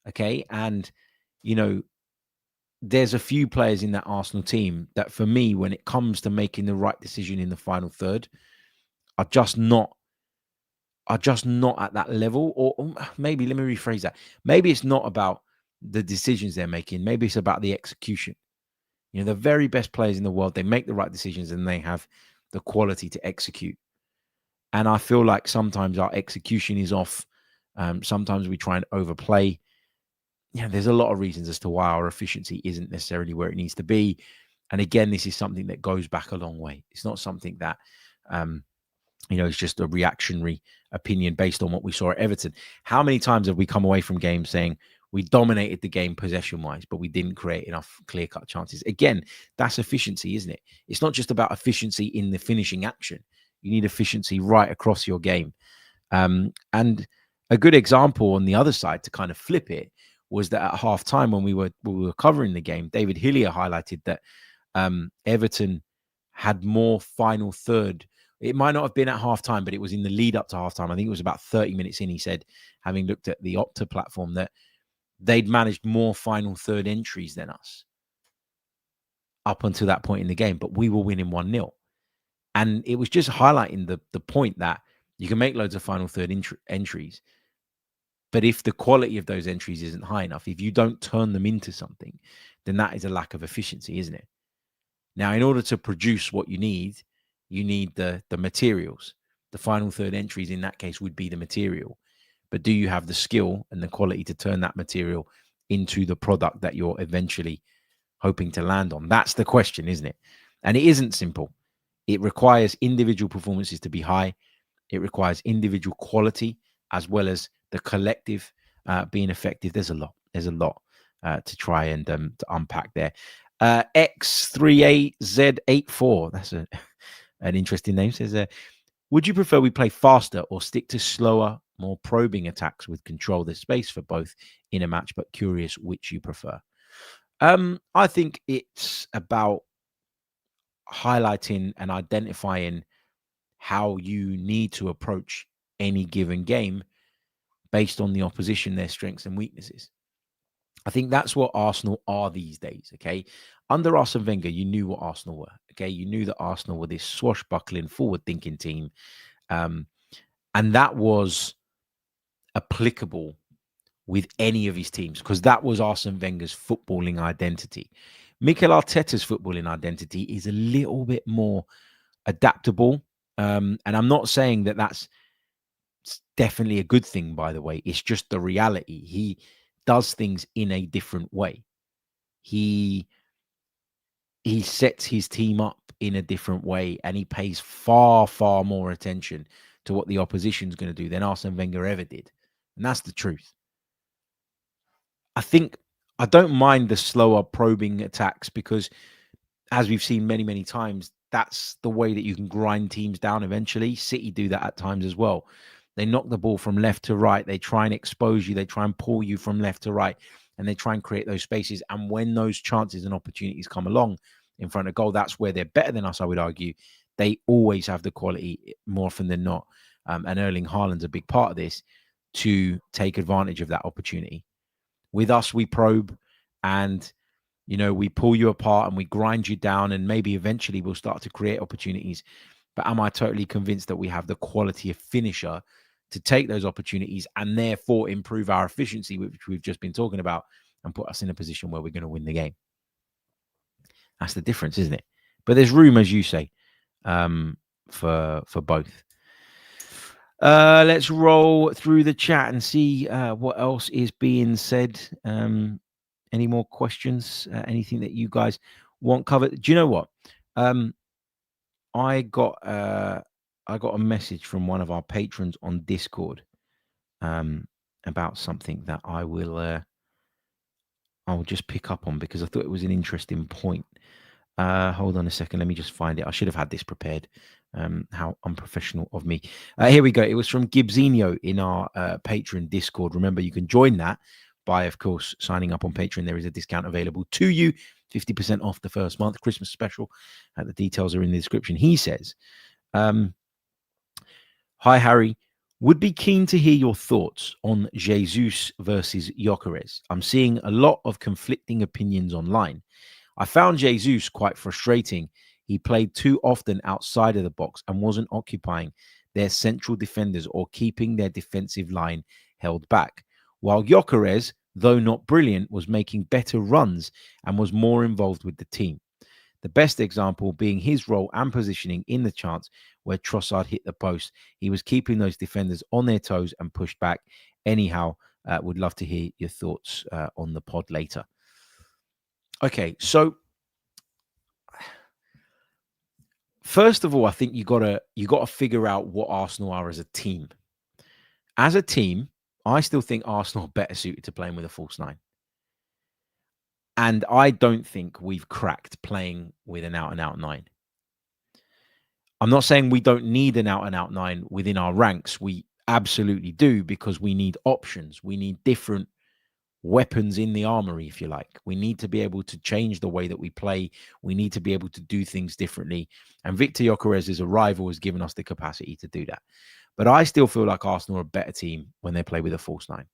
Okay. And, you know, there's a few players in that Arsenal team that for me, when it comes to making the right decision in the final third, are just not at that level. Or maybe, let me rephrase that. Maybe it's not about the decisions they're making. Maybe it's about the execution. You know, the very best players in the world, they make the right decisions and they have the quality to execute. And I feel like sometimes our execution is off. Sometimes we try and overplay. Yeah, there's a lot of reasons as to why our efficiency isn't necessarily where it needs to be. And again, this is something that goes back a long way. It's not something that, it's just a reactionary opinion based on what we saw at Everton. How many times have we come away from games saying we dominated the game possession-wise, but we didn't create enough clear-cut chances? Again, that's efficiency, isn't it? It's not just about efficiency in the finishing action. You need efficiency right across your game. And a good example on the other side to kind of flip it was that at halftime when we were covering the game, David Hillier highlighted that Everton had more final third. It might not have been at halftime, but it was in the lead up to halftime. I think it was about 30 minutes in. He said, having looked at the Opta platform, that they'd managed more final third entries than us up until that point in the game, but we were winning 1-0. And it was just highlighting the point that you can make loads of final third entries, but if the quality of those entries isn't high enough, if you don't turn them into something, then that is a lack of efficiency, isn't it? Now, in order to produce what you need the materials. The final third entries in that case would be the material. But do you have the skill and the quality to turn that material into the product that you're eventually hoping to land on? That's the question, isn't it? And it isn't simple. It requires individual performances to be high. It requires individual quality as well as the collective being effective. There's a lot to try and to unpack there. X38Z84. That's an interesting name. Says, would you prefer we play faster or stick to slower, more probing attacks with control the space for both in a match? But curious which you prefer. I think it's about highlighting and identifying how you need to approach any given game based on the opposition, their strengths and weaknesses. I think that's what Arsenal are these days, okay? Under Arsene Wenger, you knew what Arsenal were, okay? You knew that Arsenal were this swashbuckling, forward-thinking team. And that was applicable with any of his teams because that was Arsene Wenger's footballing identity. Mikel Arteta's footballing identity is a little bit more adaptable. And I'm not saying that that's definitely a good thing, by the way. It's just the reality. He does things in a different way. He sets his team up in a different way, and he pays far, far more attention to what the opposition's going to do than Arsene Wenger ever did. And that's the truth. I think I don't mind the slower probing attacks because, as we've seen many, many times, that's the way that you can grind teams down eventually. City do that at times as well. They knock the ball from left to right. They try and expose you. They try and pull you from left to right. And they try and create those spaces. And when those chances and opportunities come along in front of goal, that's where they're better than us, I would argue. They always have the quality, more often than not. And Erling Haaland's a big part of this, to take advantage of that opportunity. With us, we probe and, we pull you apart and we grind you down, and maybe eventually we'll start to create opportunities. But am I totally convinced that we have the quality of finisher to take those opportunities and therefore improve our efficiency, which we've just been talking about, and put us in a position where we're going to win the game? That's the difference, isn't it? But there's room, as you say, for both. Let's roll through the chat and see what else is being said. Any more questions? Anything that you guys want covered? Do you know what? I got a message from one of our patrons on Discord about something that I'll just pick up on because I thought it was an interesting point. Hold on a second. Let me just find it. I should have had this prepared. How unprofessional of me. Here we go. It was from Gibbsinho in our Patreon Discord. Remember, you can join that by, of course, signing up on Patreon. There is a discount available to you 50% off the first month, Christmas special. The details are in the description. He says, hi, Harry. Would be keen to hear your thoughts on Jesus versus Gyökeres. I'm seeing a lot of conflicting opinions online. I found Jesus quite frustrating. He played too often outside of the box and wasn't occupying their central defenders or keeping their defensive line held back. While Gyökeres, though not brilliant, was making better runs and was more involved with the team. The best example being his role and positioning in the chance where Trossard hit the post. He was keeping those defenders on their toes and pushed back. Anyhow, would love to hear your thoughts on the pod later. Okay, so first of all, I think you gotta figure out what Arsenal are as a team. As a team, I still think Arsenal are better suited to playing with a false nine. And I don't think we've cracked playing with an out-and-out nine. I'm not saying we don't need an out-and-out nine within our ranks. We absolutely do, because we need options. We need different weapons in the armory, if you like. We need to be able to change the way that we play. We need to be able to do things differently. And Viktor Gyokeres' arrival has given us the capacity to do that. But I still feel like Arsenal are a better team when they play with a false nine.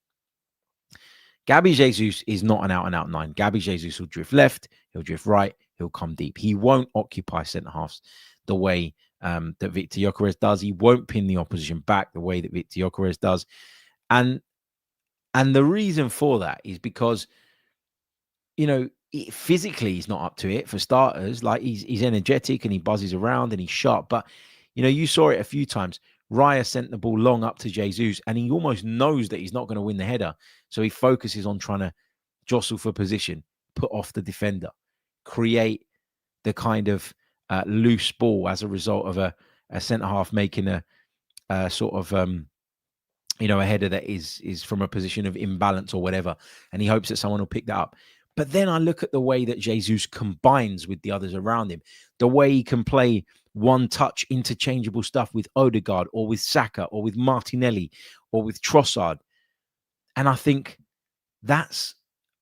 Gabby Jesus is not an out-and-out nine. Gabby Jesus will drift left, he'll drift right, he'll come deep. He won't occupy centre-halves the way that Viktor Gyokeres does. He won't pin the opposition back the way that Viktor Gyokeres does. And the reason for that is because, physically he's not up to it, for starters. Like, he's energetic and he buzzes around and he's sharp. But, you saw it a few times. Raya sent the ball long up to Jesus and he almost knows that he's not going to win the header. So he focuses on trying to jostle for position, put off the defender, create the kind of loose ball as a result of a centre-half making a sort of, a header that is from a position of imbalance or whatever. And he hopes that someone will pick that up. But then I look at the way that Jesus combines with the others around him, the way he can play one-touch interchangeable stuff with Odegaard or with Saka or with Martinelli or with Trossard. And I think that's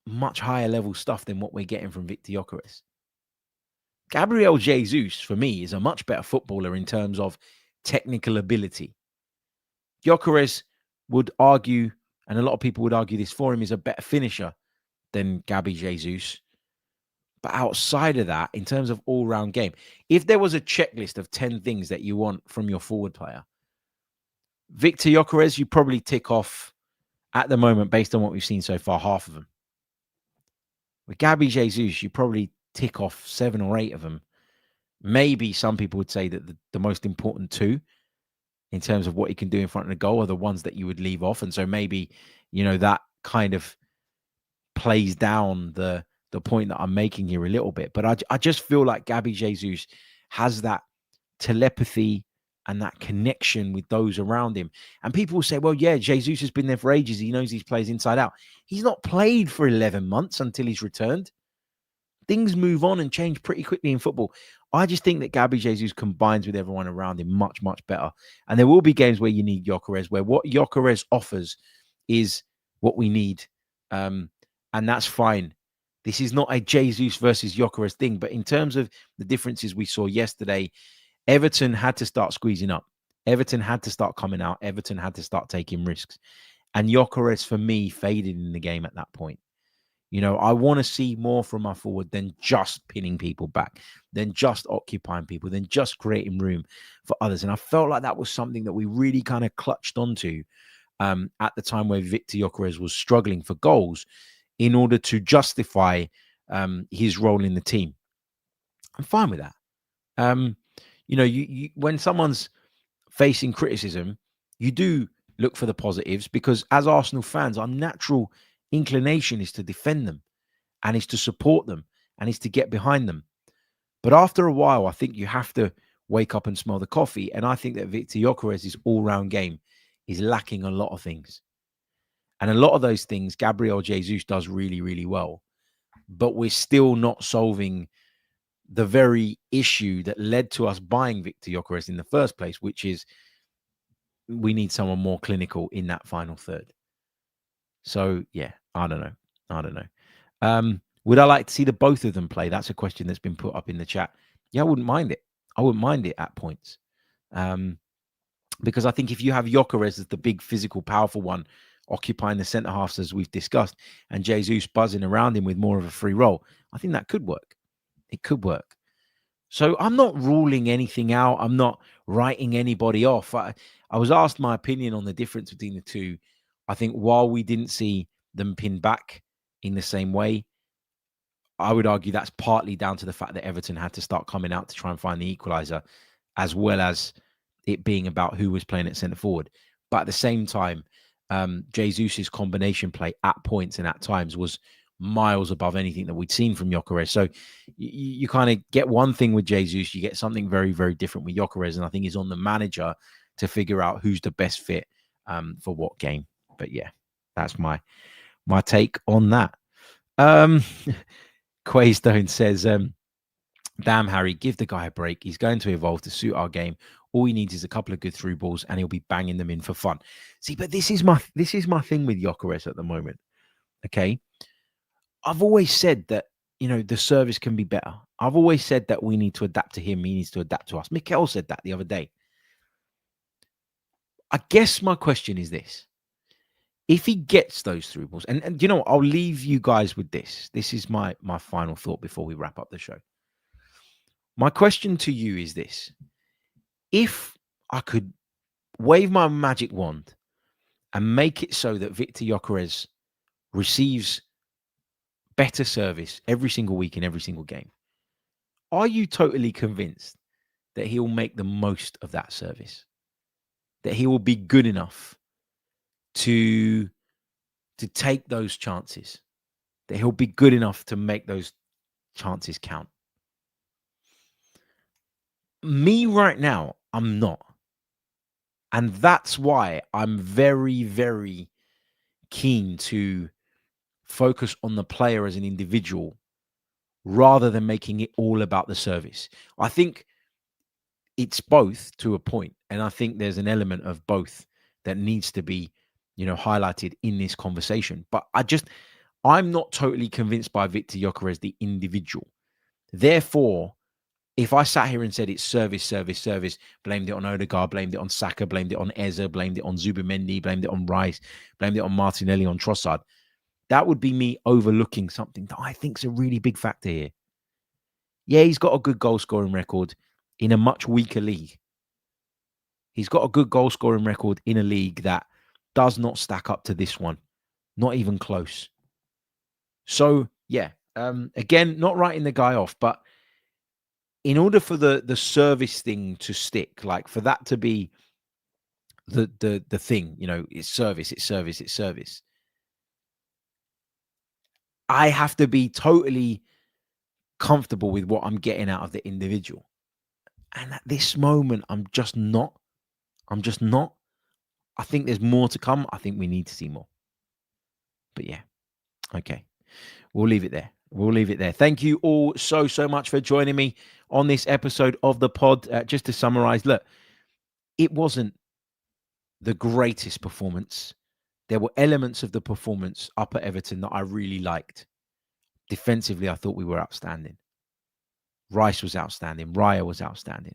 much higher level stuff than what we're getting from Viktor Gyokeres. Gabriel Jesus, for me, is a much better footballer in terms of technical ability. Gyökeres would argue, and a lot of people would argue this for him, is a better finisher than Gabby Jesus. But outside of that, in terms of all-round game, if there was a checklist of 10 things that you want from your forward player, Viktor Gyokeres, you probably tick off, at the moment, based on what we've seen so far, half of them. With Gabby Jesus, you probably tick off 7 or 8 of them. Maybe some people would say that the most important 2 in terms of what he can do in front of the goal are the ones that you would leave off. And so maybe, that kind of plays down the point that I'm making here a little bit. But I just feel like Gabby Jesus has that telepathy and that connection with those around him. And people will say, well, yeah, Jesus has been there for ages. He knows these players inside out. He's not played for 11 months until he's returned. Things move on and change pretty quickly in football. I just think that Gabby Jesus combines with everyone around him much, much better. And there will be games where you need Gyökeres, where what Gyökeres offers is what we need. And that's fine. This is not a Jesus versus Gyökeres thing. But in terms of the differences we saw yesterday, Everton had to start squeezing up. Everton had to start coming out. Everton had to start taking risks. And Gyökeres, for me, faded in the game at that point. I want to see more from our forward than just pinning people back, than just occupying people, than just creating room for others. And I felt like that was something that we really kind of clutched onto at the time where Viktor Gyokeres was struggling for goals in order to justify his role in the team. I'm fine with that. You when someone's facing criticism, you do look for the positives, because as Arsenal fans, our natural inclination is to defend them and is to support them and is to get behind them. But after a while, I think you have to wake up and smell the coffee. And I think that Viktor Gyokeres' all-round game is lacking a lot of things. And a lot of those things, Gabriel Jesus does really, really well. But we're still not solving the very issue that led to us buying Viktor Gyokeres in the first place, which is we need someone more clinical in that final third. So, yeah, I don't know. Would I like to see the both of them play? That's a question that's been put up in the chat. Yeah, I wouldn't mind it. I wouldn't mind it at points. Because I think if you have Gyökeres as the big physical, powerful one occupying the centre halves, as we've discussed, and Jesus buzzing around him with more of a free role, I think that could work. It could work. So I'm not ruling anything out. I'm not writing anybody off. I was asked my opinion on the difference between the two. I think while we didn't see them pin back in the same way, I would argue that's partly down to the fact that Everton had to start coming out to try and find the equaliser, as well as it being about who was playing at centre forward. But at the same time, Jesus's combination play at points and at times was miles above anything that we'd seen from Gyökeres. So you kind of get one thing with Jesus, you get something very, very different with Gyökeres, and I think it's on the manager to figure out who's the best fit for what game. But yeah, that's my take on that. Quaystone says, damn, Harry, give the guy a break. He's going to evolve to suit our game. All he needs is a couple of good through balls and he'll be banging them in for fun. See, but this is my thing with Gyökeres at the moment. Okay. I've always said that, the service can be better. I've always said that we need to adapt to him. He needs to adapt to us. Mikel said that the other day. I guess my question is this. If he gets those through balls, and I'll leave you guys with this. This is my final thought before we wrap up the show. My question to you is this. If I could wave my magic wand and make it so that Viktor Gyokeres receives better service every single week in every single game, are you totally convinced that he'll make the most of that service? That he will be good enough to take those chances? That he'll be good enough to make those chances count? Me right now, I'm not. And that's why I'm very, very keen to focus on the player as an individual rather than making it all about the service. I think it's both to a point, and I think there's an element of both that needs to be, highlighted in this conversation. But I'm not totally convinced by Viktor Gyokeres, the individual. Therefore, if I sat here and said it's service, blamed it on Odegaard, blamed it on Saka, blamed it on Eze, blamed it on Zubimendi, blamed it on Rice, blamed it on Martinelli, on Trossard, that would be me overlooking something that I think is a really big factor here. Yeah, he's got a good goal-scoring record in a much weaker league. He's got a good goal-scoring record in a league that does not stack up to this one. Not even close. So, yeah. Again, not writing the guy off, but in order for the service thing to stick, like for that to be the thing, it's service. I have to be totally comfortable with what I'm getting out of the individual. And at this moment, I'm just not. I think there's more to come. I think we need to see more. But yeah, okay. We'll leave it there. Thank you all so much for joining me on this episode of the pod. Just to summarize, look, it wasn't the greatest performance. There were elements of the performance up at Everton that I really liked. Defensively, I thought we were outstanding. Rice was outstanding. Raya was outstanding.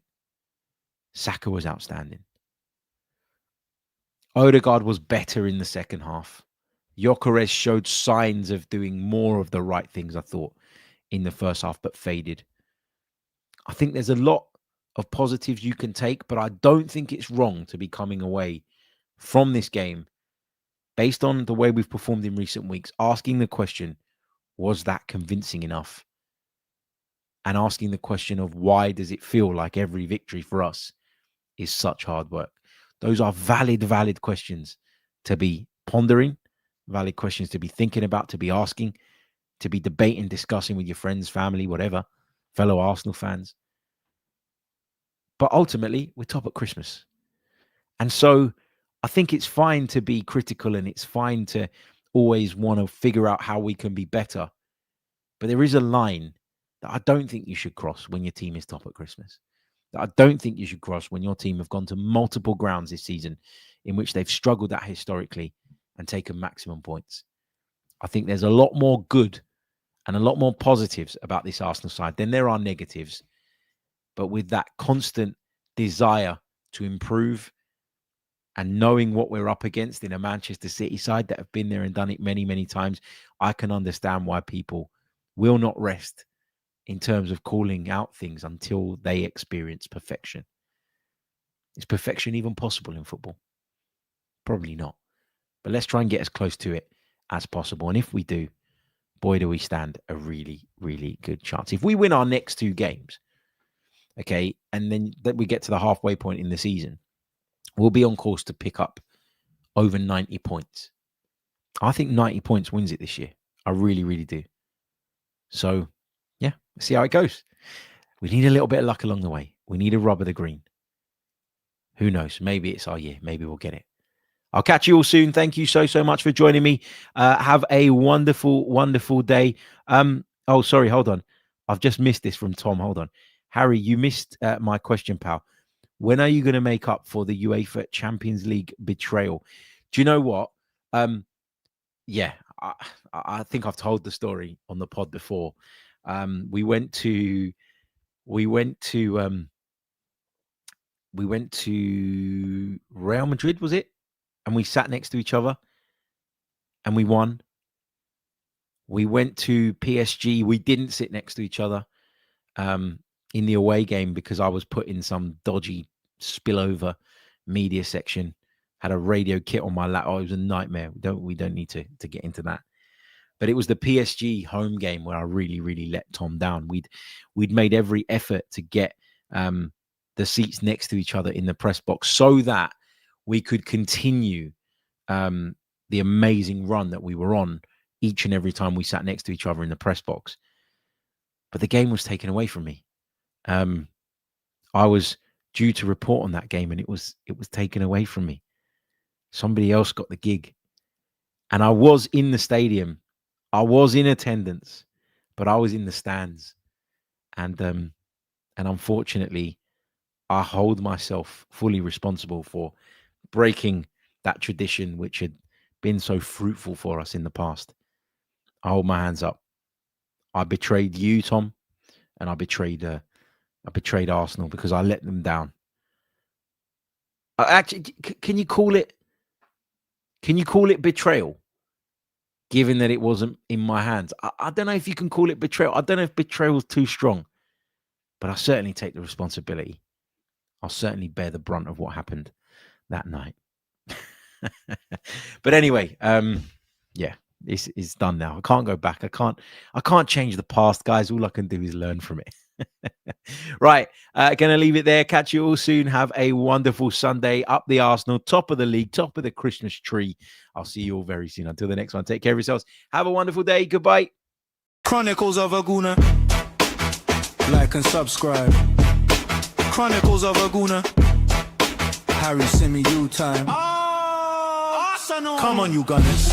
Saka was outstanding. Odegaard was better in the second half. Gyökeres showed signs of doing more of the right things, I thought, in the first half, but faded. I think there's a lot of positives you can take, but I don't think it's wrong to be coming away from this game, based on the way we've performed in recent weeks, asking the question, was that convincing enough? And asking the question of why does it feel like every victory for us is such hard work? Those are valid questions to be pondering, valid questions to be thinking about, to be asking, to be debating, discussing with your friends, family, whatever, fellow Arsenal fans. But ultimately, we're top at Christmas. And so I think it's fine to be critical and it's fine to always want to figure out how we can be better. But there is a line that I don't think you should cross when your team is top at Christmas. That I don't think you should cross when your team have gone to multiple grounds this season in which they've struggled at historically and taken maximum points. I think there's a lot more good and a lot more positives about this Arsenal side than there are negatives. But with that constant desire to improve and knowing what we're up against in a Manchester City side that have been there and done it many, many times, I can understand why people will not rest in terms of calling out things until they experience perfection. Is perfection even possible in football? Probably not. But let's try and get as close to it as possible. And if we do, boy, do we stand a really, really good chance. If we win our next 2 games, okay, and then we get to the halfway point in the season, we'll be on course to pick up over 90 points. I think 90 points wins it this year. I really, really do. So, yeah, let's see how it goes. We need a little bit of luck along the way. We need a rub of the green. Who knows? Maybe it's our year. Maybe we'll get it. I'll catch you all soon. Thank you so much for joining me. Have a wonderful, wonderful day. Oh, sorry. Hold on. I've just missed this from Tom. Hold on. Harry, you missed my question, pal. When are you going to make up for the UEFA Champions League betrayal? Do you know what? Yeah, I think I've told the story on the pod before. We went to Real Madrid, was it? And we sat next to each other and we won. We went to PSG. We didn't sit next to each other in the away game because I was put in some dodgy spillover media section. Had a radio kit on my lap. Oh, it was a nightmare. We don't need to get into that. But it was the PSG home game where I really, really let Tom down. We'd made every effort to get the seats next to each other in the press box so that we could continue the amazing run that we were on each and every time we sat next to each other in the press box. But the game was taken away from me. I was due to report on that game and it was taken away from me. Somebody else got the gig. And I was in the stadium. I was in attendance, but I was in the stands. And unfortunately, I hold myself fully responsible for breaking that tradition which had been so fruitful for us in the past. I hold my hands up. I betrayed you, Tom, and I betrayed Arsenal because I let them down. Actually, can you call it betrayal? Given that it wasn't in my hands, I don't know if you can call it betrayal. I don't know if betrayal is too strong, but I certainly take the responsibility. I'll certainly bear the brunt of what happened that night. But anyway, yeah, it's done now. I can't go back. I can't change the past, guys. All I can do is learn from it. Right, gonna leave it there. Catch you all soon. Have a wonderful Sunday. Up the Arsenal, top of the league, top of the Christmas tree. I'll see you all very soon. Until the next one, take care of yourselves. Have a wonderful day. Goodbye. Chronicles of a Gooner. Like and subscribe. Chronicles of a Gooner. Harry Symeou time. Arsenal. Come on, you Gunners.